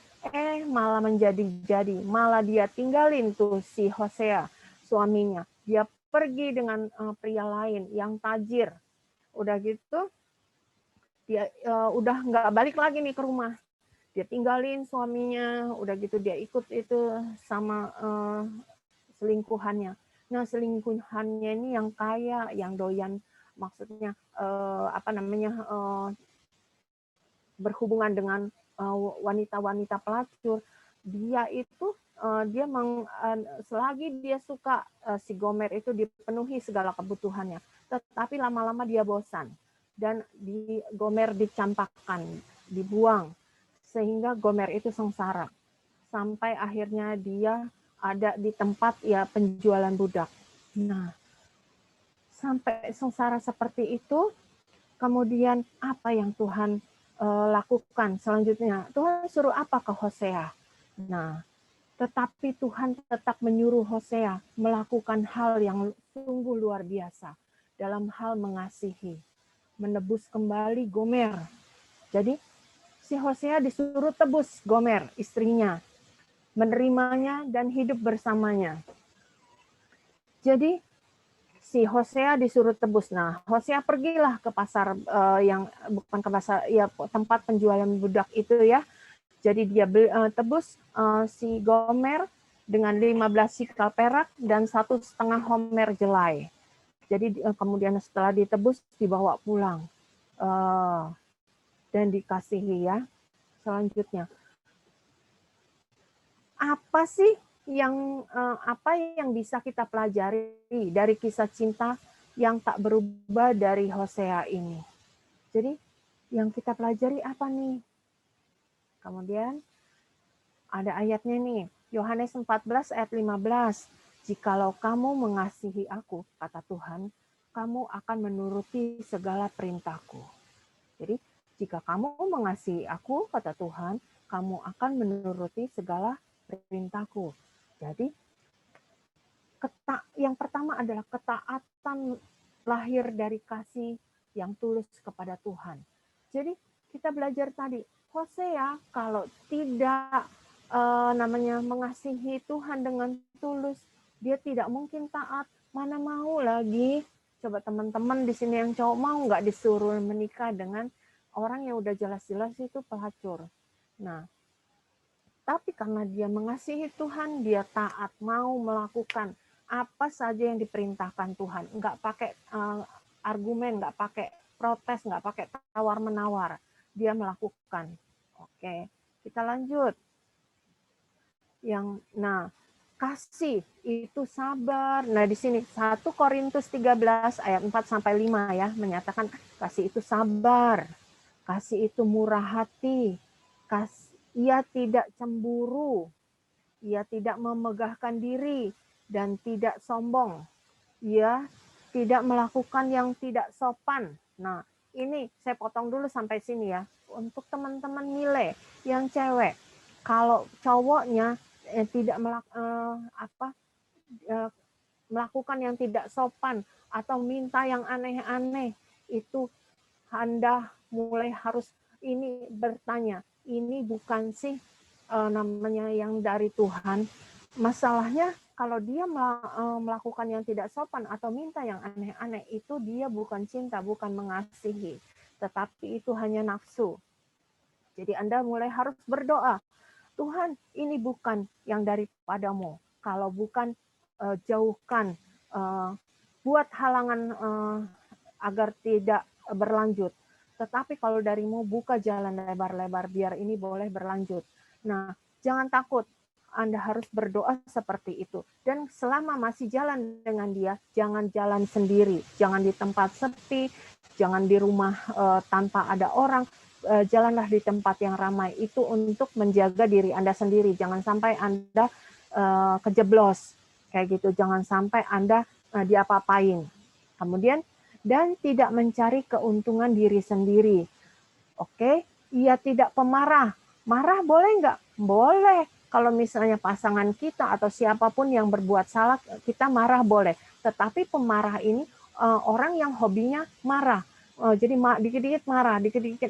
malah menjadi-jadi, malah dia tinggalin tuh si Hosea, suaminya. Dia pergi dengan pria lain yang tajir. Udah gitu, dia udah nggak balik lagi nih ke rumah. Dia tinggalin suaminya, udah gitu dia ikut itu sama selingkuhannya. Nah, selingkuhannya ini yang kaya, yang doyan, maksudnya berhubungan dengan wanita-wanita pelacur. Dia itu selagi dia suka si Gomer itu dipenuhi segala kebutuhannya, tetapi lama-lama dia bosan dan Gomer dicampakkan, dibuang, sehingga Gomer itu sengsara sampai akhirnya dia ada di tempat ya penjualan budak. Nah, sampai sengsara seperti itu, kemudian apa yang Tuhan lakukan selanjutnya? Tuhan suruh apa ke Hosea? Nah, tetapi Tuhan tetap menyuruh Hosea melakukan hal yang sungguh luar biasa dalam hal mengasihi, menebus kembali Gomer. Jadi si Hosea disuruh tebus Gomer, istrinya, menerimanya dan hidup bersamanya. Jadi si Hosea disuruh tebus. Nah, Hosea pergilah ke pasar yang bukan ke pasar, ya tempat penjualan budak itu ya. Jadi dia tebus si Gomer dengan 15 sikal perak dan 1,5 homer jelai. Jadi kemudian setelah ditebus dibawa pulang dan dikasihi ya. Selanjutnya, apa sih apa yang bisa kita pelajari dari kisah cinta yang tak berubah dari Hosea ini? Jadi yang kita pelajari apa nih? Kemudian ada ayatnya nih, Yohanes 14 ayat 15. jikalau kamu mengasihi aku, kata Tuhan, kamu akan menuruti segala perintahku. Jadi, jika kamu mengasihi aku, kata Tuhan, kamu akan menuruti segala perintahku. Jadi, yang pertama adalah ketaatan lahir dari kasih yang tulus kepada Tuhan. Jadi, kita belajar tadi, Hosea kalau tidak mengasihi Tuhan dengan tulus, dia tidak mungkin taat. Mana mau lagi? Coba teman-teman di sini yang cowok mau nggak disuruh menikah dengan orang yang udah jelas-jelas itu pelacur. Nah, tapi karena dia mengasihi Tuhan, dia taat, mau melakukan apa saja yang diperintahkan Tuhan. Nggak pakai argumen, nggak pakai protes, nggak pakai tawar-menawar. Dia melakukan. Oke, kita lanjut. Kasih itu sabar. Nah, di sini 1 Korintus 13 ayat 4 sampai 5 ya, menyatakan kasih itu sabar. Kasih itu murah hati. Ia tidak cemburu. Ia tidak memegahkan diri dan tidak sombong. Ia tidak melakukan yang tidak sopan. Nah, ini saya potong dulu sampai sini ya. Untuk teman-teman nilai yang cewek, kalau cowoknya tidak melakukan yang tidak sopan atau minta yang aneh-aneh, itu Anda mulai harus ini bertanya, ini bukan sih namanya yang dari Tuhan. Masalahnya kalau dia melakukan yang tidak sopan atau minta yang aneh-aneh, itu dia bukan cinta, bukan mengasihi, tetapi itu hanya nafsu. Jadi Anda mulai harus berdoa, Tuhan, ini bukan yang daripadamu. Kalau bukan, jauhkan, buat halangan agar tidak berlanjut. Tetapi kalau darimu, buka jalan lebar-lebar, biar ini boleh berlanjut. Nah, jangan takut. Anda harus berdoa seperti itu. Dan selama masih jalan dengan dia, jangan jalan sendiri. Jangan di tempat sepi, jangan di rumah tanpa ada orang. Jalanlah di tempat yang ramai, itu untuk menjaga diri Anda sendiri. Jangan sampai Anda kejeblos kayak gitu, jangan sampai Anda diapa-apain. Kemudian, dan tidak mencari keuntungan diri sendiri. Oke, ia tidak pemarah. Marah boleh nggak? Boleh. Kalau misalnya pasangan kita atau siapapun yang berbuat salah, kita marah boleh. Tetapi pemarah ini orang yang hobinya marah. Jadi dikit-dikit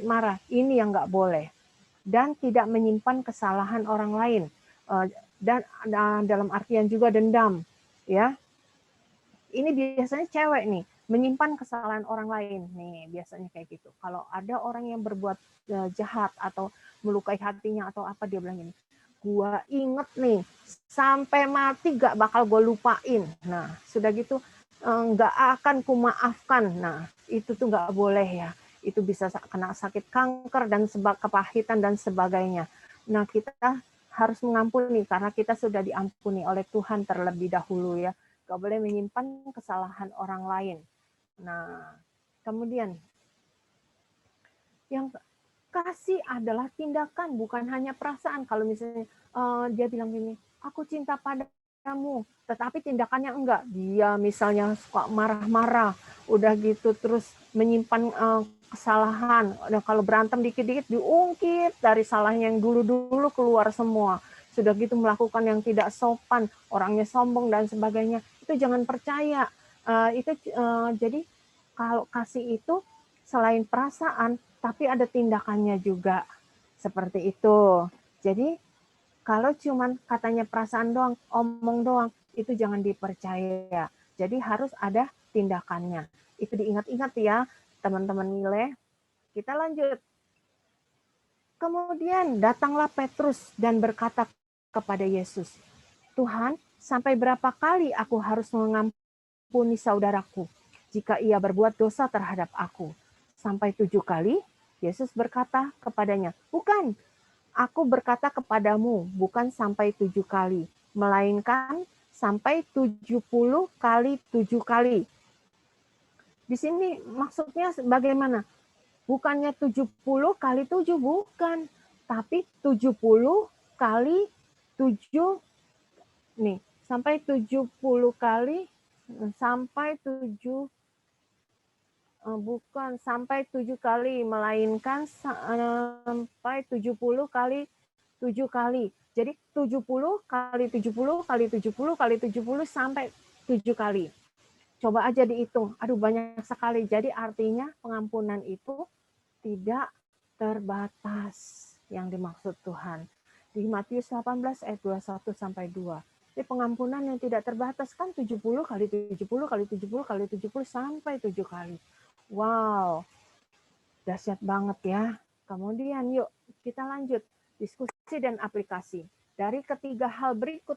marah. Ini yang nggak boleh. Dan tidak menyimpan kesalahan orang lain. Dan dalam artian juga dendam. Ya, ini biasanya cewek nih, menyimpan kesalahan orang lain. Nih, biasanya kayak gitu. Kalau ada orang yang berbuat jahat atau melukai hatinya atau apa, dia bilang gini, gua inget nih, sampai mati gak bakal gue lupain. Nah, sudah gitu, nggak akan kumaafkan. Nah, itu tuh nggak boleh ya. Itu bisa kena sakit kanker dan kepahitan dan sebagainya. Nah, kita harus mengampuni karena kita sudah diampuni oleh Tuhan terlebih dahulu ya. Nggak boleh menyimpan kesalahan orang lain. Nah, kemudian yang kasih adalah tindakan, bukan hanya perasaan. Kalau misalnya dia bilang gini, aku cinta padamu, tetapi tindakannya enggak. Dia misalnya suka marah-marah, udah gitu terus menyimpan kesalahan. Udah kalau berantem dikit-dikit diungkit dari salahnya yang dulu-dulu keluar semua. Sudah gitu melakukan yang tidak sopan, orangnya sombong dan sebagainya. Itu jangan percaya. Jadi kalau kasih itu selain perasaan, tapi ada tindakannya juga. Seperti itu. Jadi kalau cuman katanya perasaan doang, omong doang, itu jangan dipercaya. Jadi harus ada tindakannya. Itu diingat-ingat ya, teman-teman Mile. Kita lanjut. Kemudian datanglah Petrus dan berkata kepada Yesus, Tuhan, sampai berapa kali aku harus mengampuni saudaraku jika ia berbuat dosa terhadap aku? Sampai 7 kali? Yesus berkata kepadanya, bukan, aku berkata kepadamu, bukan sampai 7 kali, melainkan sampai 70 kali 7 kali. Di sini maksudnya bagaimana? Bukannya 70 kali 7, bukan. Tapi 70 kali 7, nih, sampai 70 kali, sampai 7 bukan sampai 7 kali, melainkan sampai 70 kali 7 kali. Jadi 70 kali 70 kali 70 kali 70 sampai 7 kali. Coba aja dihitung. Aduh, banyak sekali. Jadi artinya pengampunan itu tidak terbatas yang dimaksud Tuhan. Di Matius 18 ayat 21 sampai 2. Jadi pengampunan yang tidak terbatas kan 70 kali 70 kali 70 kali 70 sampai 7 kali. Wow, dahsyat banget ya. Kemudian yuk kita lanjut diskusi dan aplikasi. Dari ketiga hal berikut,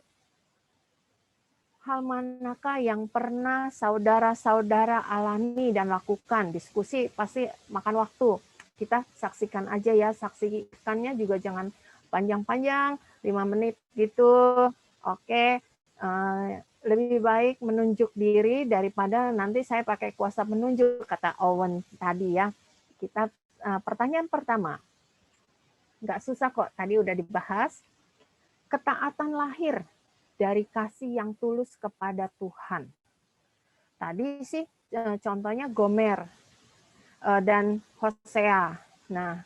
hal manakah yang pernah saudara-saudara alami dan lakukan? Diskusi pasti makan waktu. Kita saksikan aja ya, saksikannya juga jangan panjang-panjang, 5 menit gitu. Oke, lebih baik menunjuk diri daripada nanti saya pakai kuasa menunjuk, kata Owen tadi ya. Kita pertanyaan pertama, nggak susah kok, tadi udah dibahas. Ketaatan lahir dari kasih yang tulus kepada Tuhan. Tadi sih contohnya Gomer dan Hosea. Nah,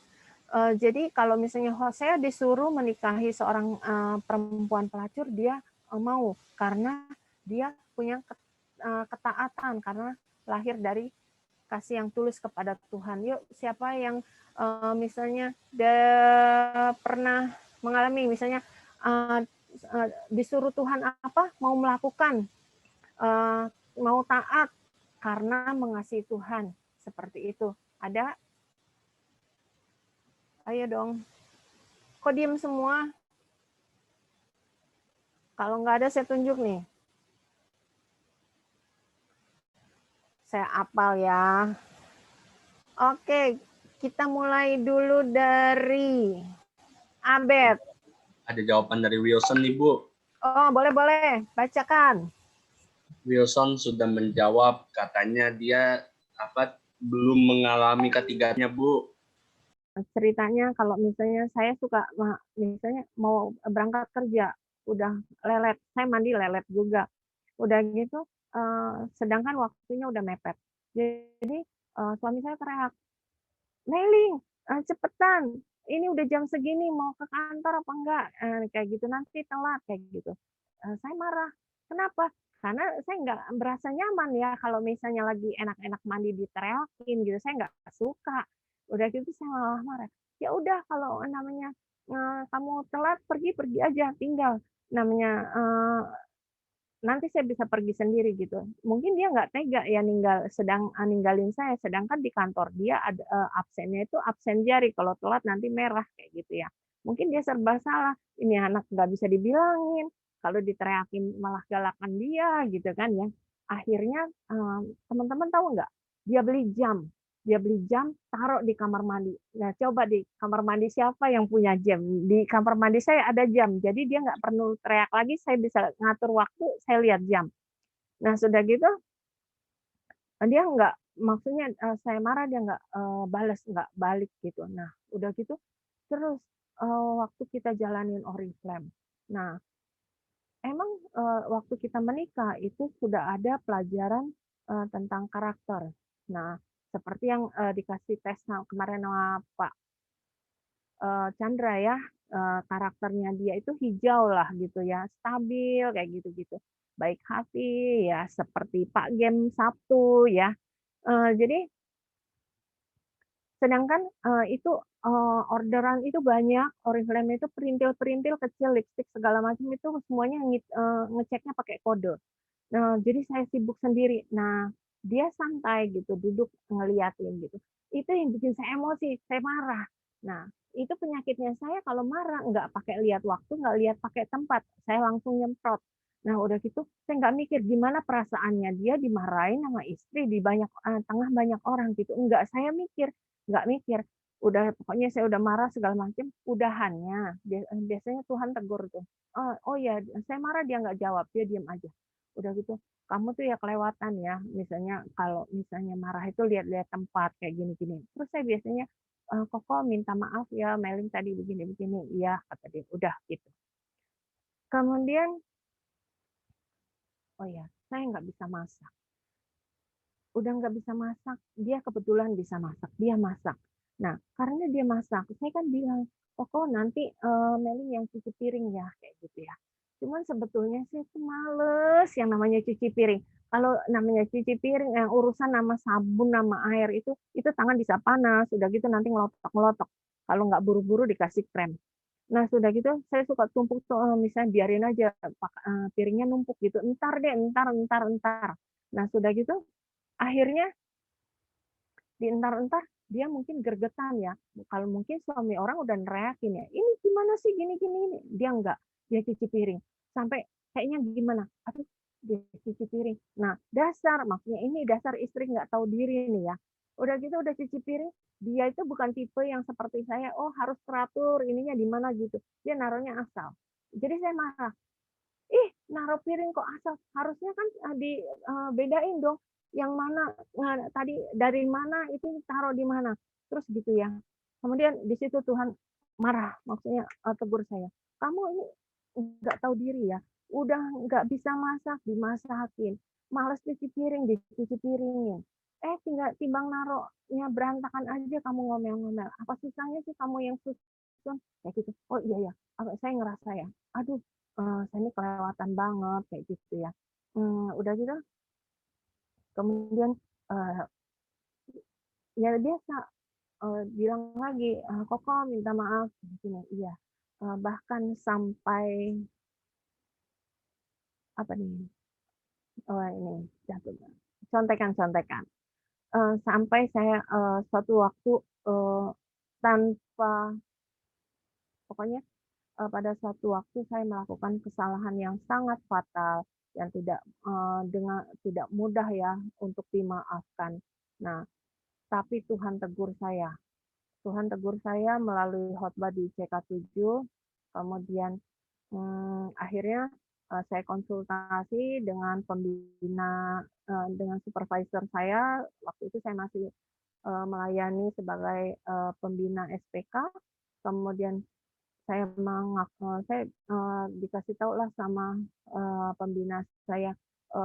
jadi kalau misalnya Hosea disuruh menikahi seorang perempuan pelacur, dia mau karena dia punya ketaatan, karena lahir dari kasih yang tulus kepada Tuhan. Yuk, siapa yang misalnya pernah mengalami misalnya disuruh Tuhan apa, mau melakukan, mau taat karena mengasihi Tuhan, seperti itu. Ada? Ayo dong. Kok diem semua? Kalau nggak ada saya tunjuk nih. Saya apal ya. Oke, kita mulai dulu dari Abed. Ada jawaban dari Wilson nih, Bu. Oh, boleh. Bacakan. Wilson sudah menjawab, katanya dia belum mengalami ketiganya, Bu. Ceritanya kalau misalnya saya suka, misalnya mau berangkat kerja, udah lelet, saya mandi lelet juga. Udah gitu, sedangkan waktunya udah mepet. Jadi suami saya teriak, Mailing, cepetan, ini udah jam segini, mau ke kantor apa enggak? Kayak gitu, nanti telat, kayak gitu. Saya marah. Kenapa? Karena saya nggak berasa nyaman ya kalau misalnya lagi enak-enak mandi diteriakin gitu, saya nggak suka. Udah gitu saya malah marah. Ya udah kalau namanya kamu telat, pergi aja, tinggal. Namanya nanti saya bisa pergi sendiri gitu. Mungkin dia nggak tega ya ninggalin saya, sedangkan di kantor dia ada absennya itu absen jari, kalau telat nanti merah kayak gitu ya. Mungkin dia serba salah, ini anak nggak bisa dibilangin, kalau diteriakin malah galakan dia gitu kan ya. Akhirnya teman-teman tahu nggak? Dia beli jam, taruh di kamar mandi. Nah, coba di kamar mandi siapa yang punya jam? Di kamar mandi saya ada jam, jadi dia nggak perlu teriak lagi, saya bisa ngatur waktu, saya lihat jam. Nah, sudah gitu, dia nggak, maksudnya saya marah, dia nggak balas, nggak balik gitu. Nah, udah gitu, terus waktu kita jalanin Oriflame. Nah, emang waktu kita menikah itu sudah ada pelajaran tentang karakter. Nah, seperti yang dikasih tes kemarin sama Pak Chandra ya, karakternya dia itu hijau lah gitu ya, stabil kayak gitu-gitu. Baik hati ya, seperti Pak Gem Sabtu ya. Jadi sedangkan itu orderan itu banyak, Oriflame itu perintil-perintil kecil, lipstik segala macam itu semuanya ngeceknya pakai kode. Nah, jadi saya sibuk sendiri. Nah, dia santai gitu, duduk ngeliatin gitu. Itu yang bikin saya emosi, saya marah. Nah, itu penyakitnya saya kalau marah, nggak pakai lihat waktu, nggak lihat pakai tempat. Saya langsung nyemprot. Nah, udah gitu, saya nggak mikir gimana perasaannya dia dimarahin sama istri di tengah banyak orang gitu. Nggak saya mikir, nggak mikir. Udah pokoknya saya udah marah segala macam, udahannya. Biasanya Tuhan tegur tuh. Oh ya, saya marah dia nggak jawab, dia diam aja. Udah gitu, kamu tuh ya kelewatan ya, misalnya kalau misalnya marah itu lihat-lihat tempat kayak gini-gini. Terus saya biasanya, Koko minta maaf ya, Meling tadi begini-begini. Iya, kata dia. Udah gitu. Kemudian oh ya, saya nggak bisa masak. Udah nggak bisa masak, dia kebetulan bisa masak, dia masak. Nah, karena dia masak, saya kan bilang, "Koko nanti, Meli yang cuci piring ya," kayak gitu ya. Cuman sebetulnya sih itu males yang namanya cuci piring. Kalau namanya cuci piring, yang urusan nama sabun, nama air itu tangan bisa panas, udah gitu nanti ngelotok-ngelotok. Kalau nggak buru-buru dikasih krem. Nah, sudah gitu saya suka tumpuk tuh, misalnya biarin aja piringnya numpuk gitu, "Entar deh, entar entar entar." Nah, sudah gitu akhirnya dientar-entar dia mungkin gergetan ya. Kalau mungkin suami orang udah neriakin ya, "Ini gimana sih gini gini ini." Dia enggak, dia cuci piring. Sampai kayaknya gimana, aduh dia cuci piring. Nah, dasar maksudnya ini dasar istri nggak tahu diri nih ya. Udah gitu udah cuci piring, dia itu bukan tipe yang seperti saya, oh harus teratur ininya di mana gitu. Dia naruhnya asal. Jadi saya marah, "Ih, naruh piring kok asal? Harusnya kan dibedain dong, yang mana tadi dari mana itu taruh di mana." Terus gitu ya. Kemudian di situ Tuhan marah, maksudnya tegur saya, "Kamu ini nggak tahu diri ya, udah nggak bisa masak, dimasakin, males cuci piring, dicuci piringin. Tinggal timbang naruhnya berantakan aja kamu ngomel-ngomel. Apa susahnya sih kamu yang susun?" Kayak gitu. Oh iya ya, saya ngerasa ya, aduh saya ini kelewatan banget kayak gitu ya. Udah gitu kemudian, eee, ya biasa, bilang lagi, "Koko minta maaf," gini, iya. Bahkan sampai apa nih, ini jatuh contekan-contekan. Sampai saya, suatu waktu, eee, tanpa pokoknya pada suatu waktu saya melakukan kesalahan yang sangat fatal yang tidak mudah ya untuk dimaafkan. Nah, tapi Tuhan tegur saya. Tuhan tegur saya melalui khotbah di CK7, kemudian, akhirnya, saya konsultasi dengan pembina, dengan supervisor saya, waktu itu saya masih, melayani sebagai, pembina SPK, kemudian saya, dikasih tahu lah sama, pembina saya,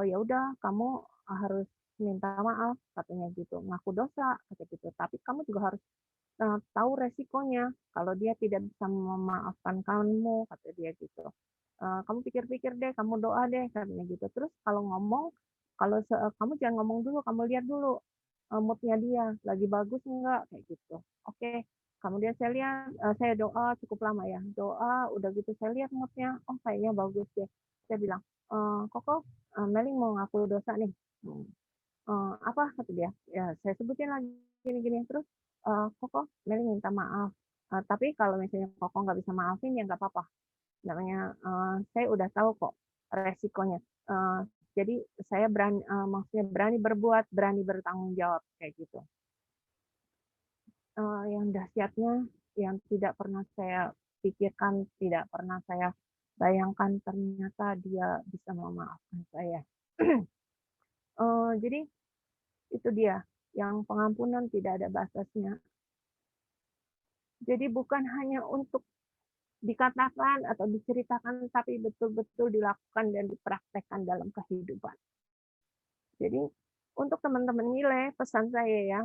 "Ya udah kamu harus minta maaf," katanya gitu, "ngaku dosa," kata gitu, "tapi kamu juga harus, tahu resikonya kalau dia tidak bisa memaafkan kamu," kata dia gitu. "Kamu pikir-pikir deh, kamu doa deh," katanya gitu. "Terus kalau ngomong, kamu jangan ngomong dulu, kamu lihat dulu, mood-nya dia, lagi bagus enggak?" Kayak gitu. Oke. Kemudian saya lihat, saya doa cukup lama ya, doa udah gitu saya lihat mood-nya, oh kayaknya bagus deh. Saya bilang, "Koko, Meli mau ngaku dosa nih." Hmm. "Apa?" kata dia. Ya saya sebutin lagi gini-gini, terus, "Koko, Meli minta maaf, tapi kalau misalnya Koko nggak bisa maafin ya nggak apa-apa. Namanya, saya udah tahu kok resikonya. Jadi saya berani, maksudnya berani berbuat, berani bertanggung jawab," kayak gitu. Yang dahsyatnya, yang tidak pernah saya pikirkan, tidak pernah saya bayangkan, ternyata dia bisa memaafkan saya. Jadi itu dia, yang pengampunan tidak ada batasnya. Jadi bukan hanya untuk dikatakan atau diceritakan, tapi betul-betul dilakukan dan dipraktekkan dalam kehidupan. Jadi untuk teman-teman nilai, pesan saya ya,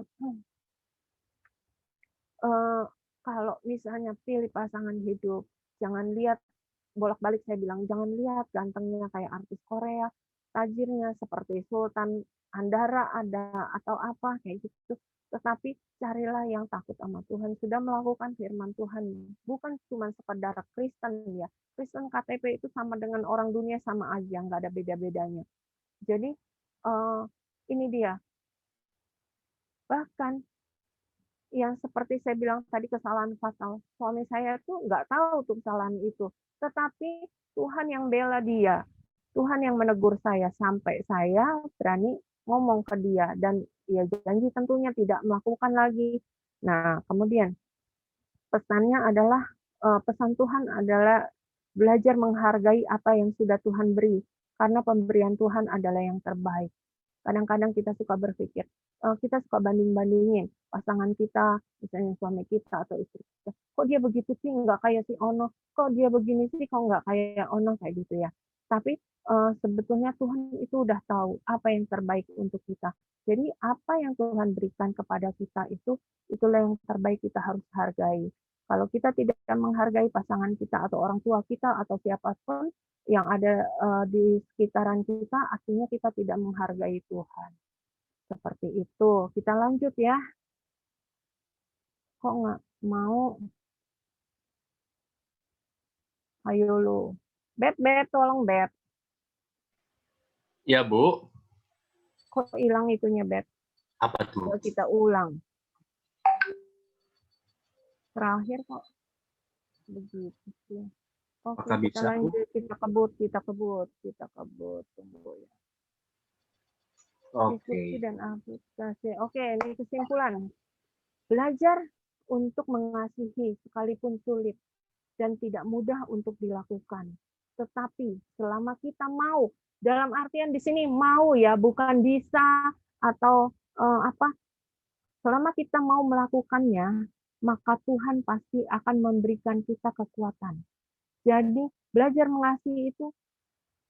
kalau misalnya pilih pasangan hidup, jangan lihat bolak-balik saya bilang, jangan lihat gantengnya kayak artis Korea, tajirnya seperti Sultan Andara ada atau apa kayak gitu. Tetapi carilah yang takut sama Tuhan, sudah melakukan firman Tuhan. Bukan cuma sekedar Kristen ya. Kristen KTP itu sama dengan orang dunia sama aja, nggak ada beda-bedanya. Jadi ini dia. Bahkan yang seperti saya bilang tadi kesalahan fatal. Suami saya tuh nggak tahu tuh kesalahan itu. Tetapi Tuhan yang bela dia. Tuhan yang menegur saya sampai saya berani ngomong ke dia dan dia janji tentunya tidak melakukan lagi. Nah, kemudian pesannya adalah pesan Tuhan adalah belajar menghargai apa yang sudah Tuhan beri karena pemberian Tuhan adalah yang terbaik. Kadang-kadang kita suka berpikir, kita suka banding-bandingin pasangan kita, misalnya suami kita atau istri kita. Kok dia begitu sih, nggak kayak si Ono? Kok dia begini sih, kok nggak kayak Ono? Kayak gitu ya. Tapi sebetulnya Tuhan itu udah tahu apa yang terbaik untuk kita. Jadi apa yang Tuhan berikan kepada kita itulah yang terbaik, kita harus hargai. Kalau kita tidak menghargai pasangan kita atau orang tua kita atau siapapun yang ada di sekitaran kita, artinya kita tidak menghargai Tuhan. Seperti itu. Kita lanjut ya. Kok nggak mau? Ayo lu. Beb, tolong Beb. Ya, Bu. Kok hilang itunya, Beb? Apa tuh? Coba kita ulang. Terakhir kok begitu sih. Oke, Apakah kita bisa, Bu? lanjut. Kita kebut. Tunggu ya. Oke. Diskusi dan aplikasi. Oke, ini kesimpulan. Belajar untuk mengasihi sekalipun sulit dan tidak mudah untuk dilakukan. Tetapi selama kita mau, dalam artian di sini mau ya, bukan bisa atau selama kita mau melakukannya, maka Tuhan pasti akan memberikan kita kekuatan. Jadi belajar mengasihi itu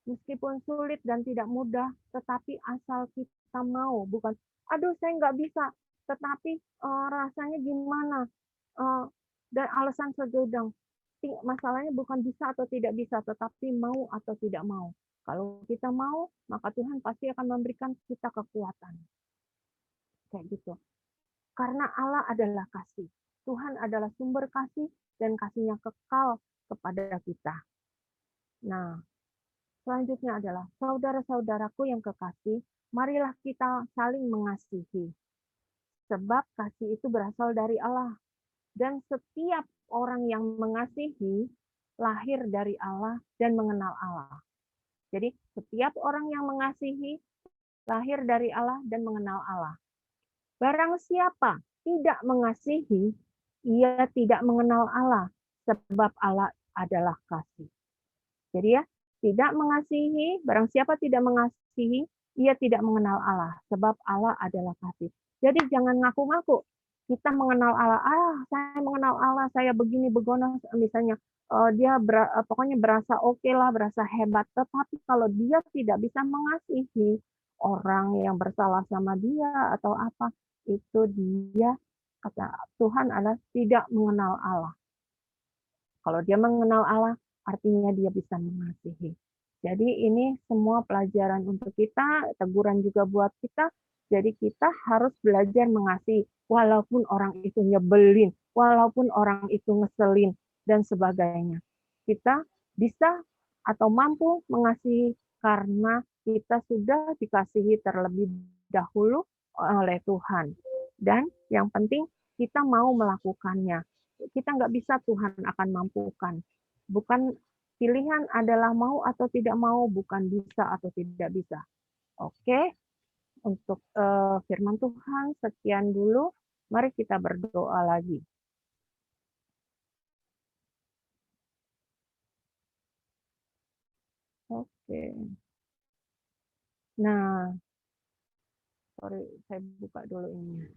meskipun sulit dan tidak mudah, tetapi asal kita mau, bukan, aduh saya nggak bisa, tetapi rasanya gimana, dan alasan segudang. Masalahnya bukan bisa atau tidak bisa, tetapi mau atau tidak mau. Kalau kita mau, maka Tuhan pasti akan memberikan kita kekuatan. Kayak gitu. Karena Allah adalah kasih. Tuhan adalah sumber kasih dan kasihnya kekal kepada kita. Nah, selanjutnya adalah saudara-saudaraku yang kekasih, marilah kita saling mengasihi. Sebab kasih itu berasal dari Allah. Dan setiap orang yang mengasihi lahir dari Allah dan mengenal Allah. Jadi setiap orang yang mengasihi lahir dari Allah dan mengenal Allah. Barang siapa tidak mengasihi, ia tidak mengenal Allah, sebab Allah adalah kasih. Jadi ya, tidak mengasihi, barang siapa tidak mengasihi, ia tidak mengenal Allah, sebab Allah adalah kasih. Jadi jangan ngaku-ngaku, kita mengenal Allah, saya mengenal Allah, saya begini, begono, misalnya, dia pokoknya berasa oke lah, berasa hebat, tetapi kalau dia tidak bisa mengasihi orang yang bersalah sama dia atau apa, itu dia, kata Tuhan adalah tidak mengenal Allah. Kalau dia mengenal Allah, artinya dia bisa mengasihi. Jadi ini semua pelajaran untuk kita, teguran juga buat kita. Jadi kita harus belajar mengasihi, walaupun orang itu nyebelin, walaupun orang itu ngeselin, dan sebagainya. Kita bisa atau mampu mengasihi karena kita sudah dikasihi terlebih dahulu oleh Tuhan. Dan yang penting kita mau melakukannya. Kita nggak bisa, Tuhan akan mampukan. Bukan pilihan adalah mau atau tidak mau, bukan bisa atau tidak bisa. Oke, untuk firman Tuhan sekian dulu. Mari kita berdoa lagi. Oke. Nah, sorry, saya buka dulu ini.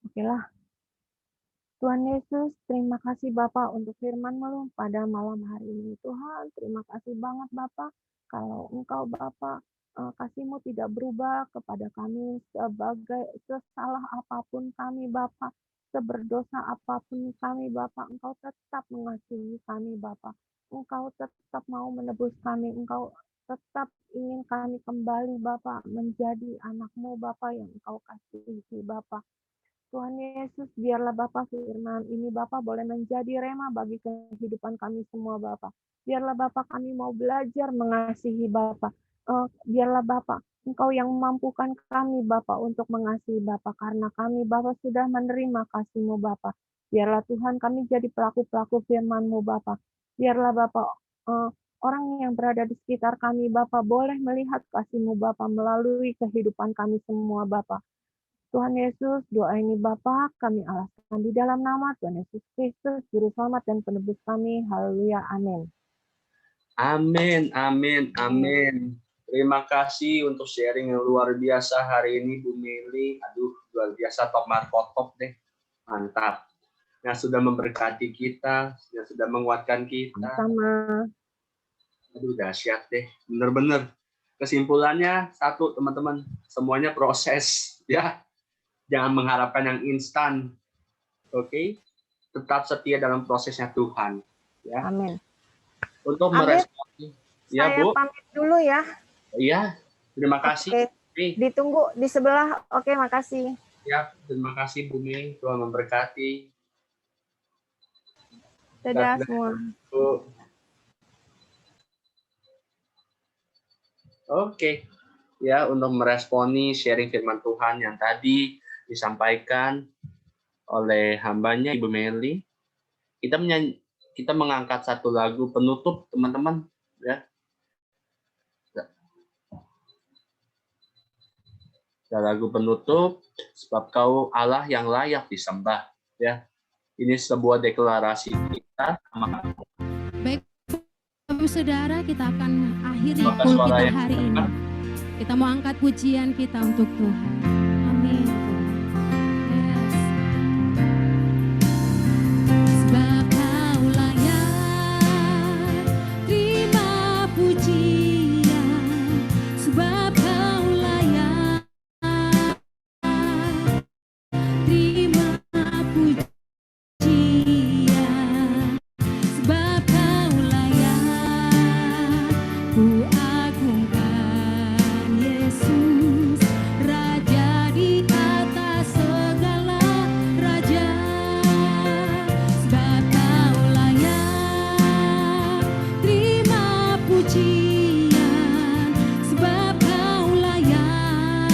Oke lah. Tuhan Yesus, terima kasih Bapak untuk firman-Mu pada malam hari ini. Tuhan, terima kasih banget Bapak. Kalau Engkau Bapak, kasih-Mu tidak berubah kepada kami sebagai sesalah apapun kami Bapak, seberdosa apapun kami Bapak, Engkau tetap mengasihi kami Bapak. Engkau tetap mau menebus kami, Engkau tetap ingin kami kembali Bapak menjadi anak-Mu Bapak yang Engkau kasihi Bapak. Tuhan Yesus, biarlah Bapak firman ini Bapak boleh menjadi rema bagi kehidupan kami semua Bapak. Biarlah Bapak kami mau belajar mengasihi Bapak. Biarlah Bapak, Engkau yang memampukan kami Bapak untuk mengasihi Bapak. Karena kami Bapak sudah menerima kasih-Mu Bapak. Biarlah Tuhan kami jadi pelaku-pelaku firman-Mu Bapak. Biarlah Bapak, orang yang berada di sekitar kami Bapak boleh melihat kasih-Mu Bapak melalui kehidupan kami semua Bapak. Tuhan Yesus, doa ini Bapa kami alaskan di dalam nama Tuhan Yesus Kristus, Juru Selamat dan Penebus kami. Haleluya, amin. Amin, amin, amin. Terima kasih untuk sharing yang luar biasa hari ini, Bu Meli. Aduh, luar biasa, top markotop deh. Mantap. yang sudah memberkati kita, yang sudah menguatkan kita. Sama. Aduh, dahsyat deh, bener-bener. Kesimpulannya satu, teman-teman, semuanya proses, ya. Jangan mengharapkan yang instan, oke? Tetap setia dalam prosesnya Tuhan, ya. Amin. Untuk Amin. meresponi, ya Saya Bu. pamit dulu ya. Iya, terima kasih. Oke. Ditunggu di sebelah. Oke, makasih. Ya, terima kasih Bu Mei. Tuhan memberkati. Dadah God bless semua. Bu. Oke, ya, untuk meresponi sharing firman Tuhan yang tadi disampaikan oleh hambanya Ibu Meli, kita mengangkat satu lagu penutup, teman-teman, ya. Lagu penutup, sebab Kau Allah yang layak disembah, ya. Ini sebuah deklarasi kita. Baik, Bapak Saudara, kita akan akhiri Maka kul suara kita yang hari ini. Kita mau angkat pujian kita untuk Tuhan. Amin. Yes. Sebab Kau layak terima pujian, sebab Kau layak terima pujian, sebab Kau layak ku agungkan Yesus, Raja di atas segala raja. Sebab Kau layak terima pujian, sebab Kau layak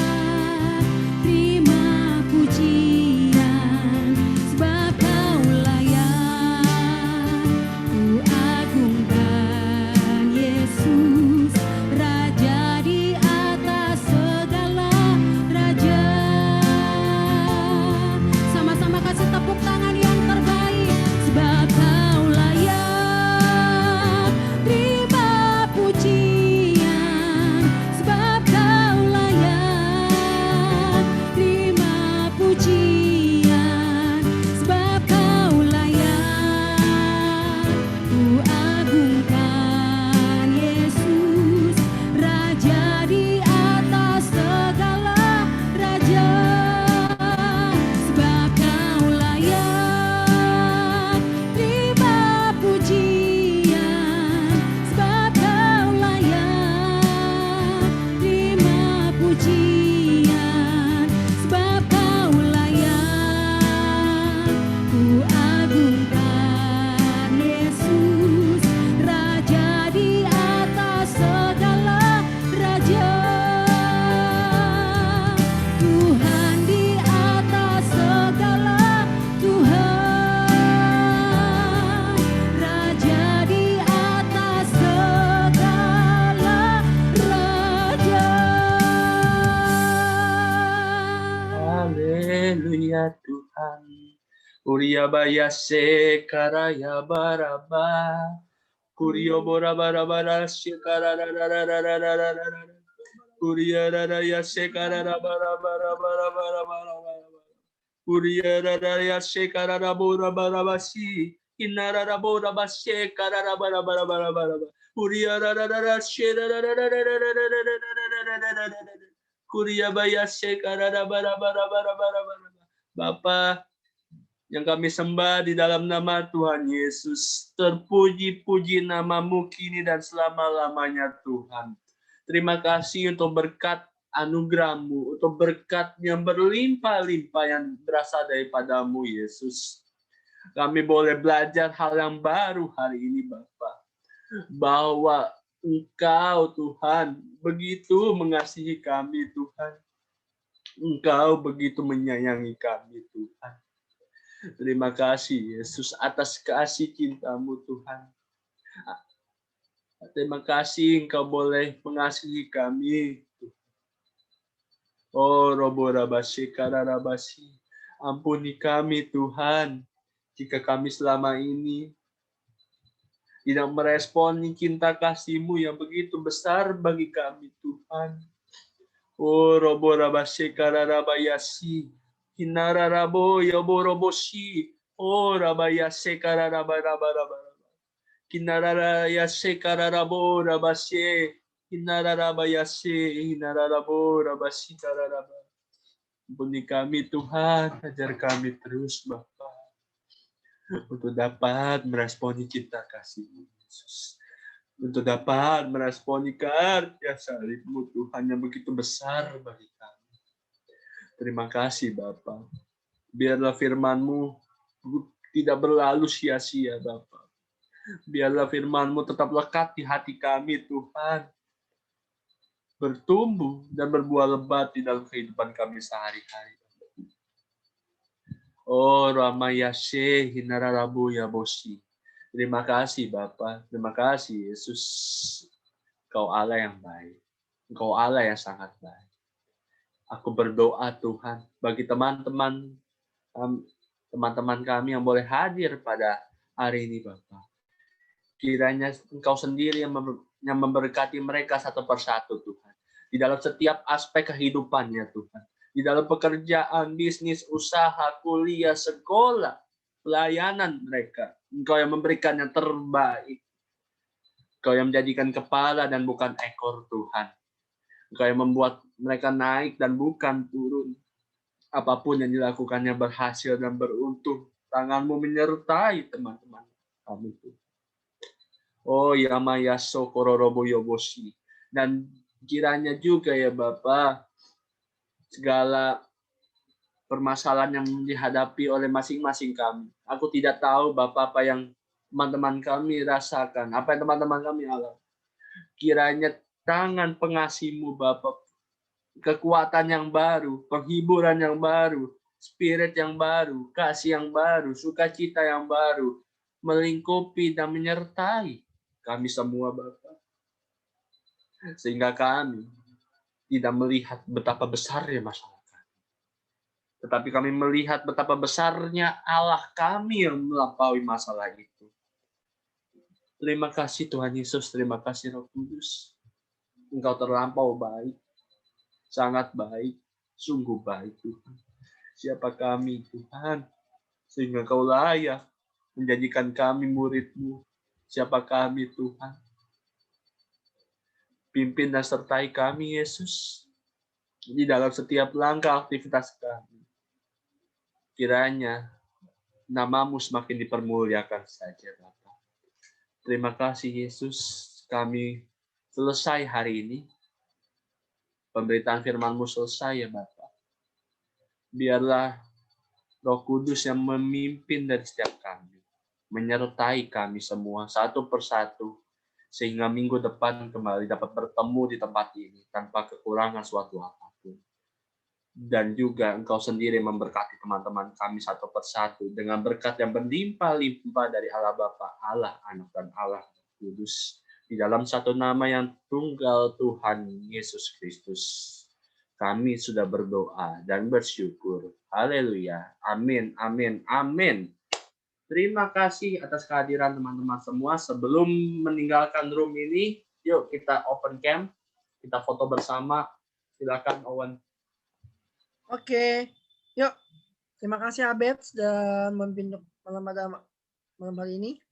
terima pujian, sebab Kau layak ku agungkan Yesus, Raja di atas segala raja. Sama-sama kasih tepuk tangan yang terbaik. Sebab Kau layak terima pujian, sebab Kau layak terima pujian, sebab Kau layak ku agungkan Yesus, Raja di atas segala raja. Sebab Kau layak terima pujian, sebab Kau layak terima pujian, sebab Kau layak ku agungkan Yesus, Raja di atas segala raja. Tuhan di atas segala Tuhan, Raja di atas segala raja. Haleluya Tuhan. Uria bayase karaya baraba. Kurio bora bara bara shikara ra ra ra ra ra ra ra ra ra. Kuria ra ra ya shikara ra bara bara bara bara bara bara. Kuria ra ra ya shikara ra bora bara bashi. Inara ra bora bashe kara ra bara bara bara bara. Kuria ra ra ra ra shira ra ra ra ra ra ra ra ra ra ra ra ra. Kuria bayase kara ra bara bara bara bara bara. Bapa yang kami sembah di dalam nama Tuhan Yesus. Terpuji-puji nama-Mu kini dan selama-lamanya Tuhan. Terima kasih untuk berkat anugerah-Mu, untuk berkat yang berlimpah-limpah yang berasal daripada-Mu Yesus. Kami boleh belajar hal yang baru hari ini Bapa. Bahwa Engkau Tuhan begitu mengasihi kami Tuhan. Engkau begitu menyayangi kami Tuhan. Terima kasih Yesus atas kasih cinta-Mu Tuhan. Terima kasih Engkau boleh mengasihi kami. Oh Robo Rabasi Kararabasi. Ampuni kami Tuhan jika kami selama ini tidak meresponi cinta kasih-Mu yang begitu besar bagi kami Tuhan. Oh Robo Rabasi Kararabayasi. Hinara rabo yobo roboshi Oh, rabaya sekara raba raba raba. Kinarara ya sekara rabo rabasye. Kinarara bayasye. Kinararabo rabasye kararaba. Ampuni kami Tuhan, ajar kami terus Bapa untuk dapat meresponi cinta kasih-Mu Yesus. Untuk dapat meresponi karya salib-Mu Tuhan yang begitu besar bagi kami. Terima kasih Bapa. Biarlah firman-Mu tidak berlalu sia-sia Bapa. Biarlah firman-Mu tetap lekat di hati kami Tuhan. Bertumbuh dan berbuah lebat di dalam kehidupan kami sehari-hari. Oh, Ramayashe Hinararabu Yaboshi. Terima kasih Bapa. Terima kasih Yesus. Engkau Allah yang baik. Engkau Allah yang sangat baik. Aku berdoa Tuhan bagi teman-teman kami yang boleh hadir pada hari ini Bapa. Kiranya Engkau sendiri yang memberkati mereka satu persatu Tuhan. Di dalam setiap aspek kehidupannya Tuhan. Di dalam pekerjaan, bisnis, usaha, kuliah, sekolah, pelayanan mereka. Engkau yang memberikan yang terbaik. Engkau yang menjadikan kepala dan bukan ekor Tuhan. Engkau yang membuat mereka naik dan bukan turun. Apapun yang dilakukannya berhasil dan beruntung. Tangan-Mu menyertai teman-teman kami Tuhan. Oh, Yamayaso Kororobo Yoboshi. Dan kiranya juga ya Bapa, segala permasalahan yang dihadapi oleh masing-masing kami. Aku tidak tahu Bapak apa yang teman-teman kami rasakan, apa yang teman-teman kami alami. Kiranya tangan pengasih-Mu Bapak, kekuatan yang baru, penghiburan yang baru, spirit yang baru, kasih yang baru, sukacita yang baru, melingkupi dan menyertai kami semua Bapak. Sehingga kami tidak melihat betapa besarnya masalah kami. Tetapi kami melihat betapa besarnya Allah kami yang melampaui masalah itu. Terima kasih Tuhan Yesus, terima kasih Roh Kudus. Engkau terlampau baik, sangat baik, sungguh baik Tuhan. Siapa kami Tuhan, sehingga Engkau layak menjadikan kami murid-Mu. Siapa kami Tuhan. Pimpin dan sertai kami Yesus di dalam setiap langkah aktivitas kami. Kiranya nama-Mu semakin dipermuliakan saja Bapa. Terima kasih Yesus, kami selesai hari ini. Pemberitaan firman-Mu selesai ya Bapa. Biarlah Roh Kudus yang memimpin dari setiap kami, menyertai kami semua satu persatu, sehingga minggu depan kembali dapat bertemu di tempat ini tanpa kekurangan suatu apapun. Dan juga Engkau sendiri memberkati teman-teman kami satu persatu dengan berkat yang berlimpah-limpah dari Allah Bapa, Allah Anak, dan Allah Kudus. Di dalam satu nama yang tunggal Tuhan Yesus Kristus. Kami sudah berdoa dan bersyukur. Haleluya. Amin, amin, amin. Terima kasih atas kehadiran teman-teman semua. Sebelum meninggalkan room ini, yuk kita open cam, kita foto bersama. Silakan Owen. Oke, yuk. Terima kasih Abed dan memimpin malam hari ini.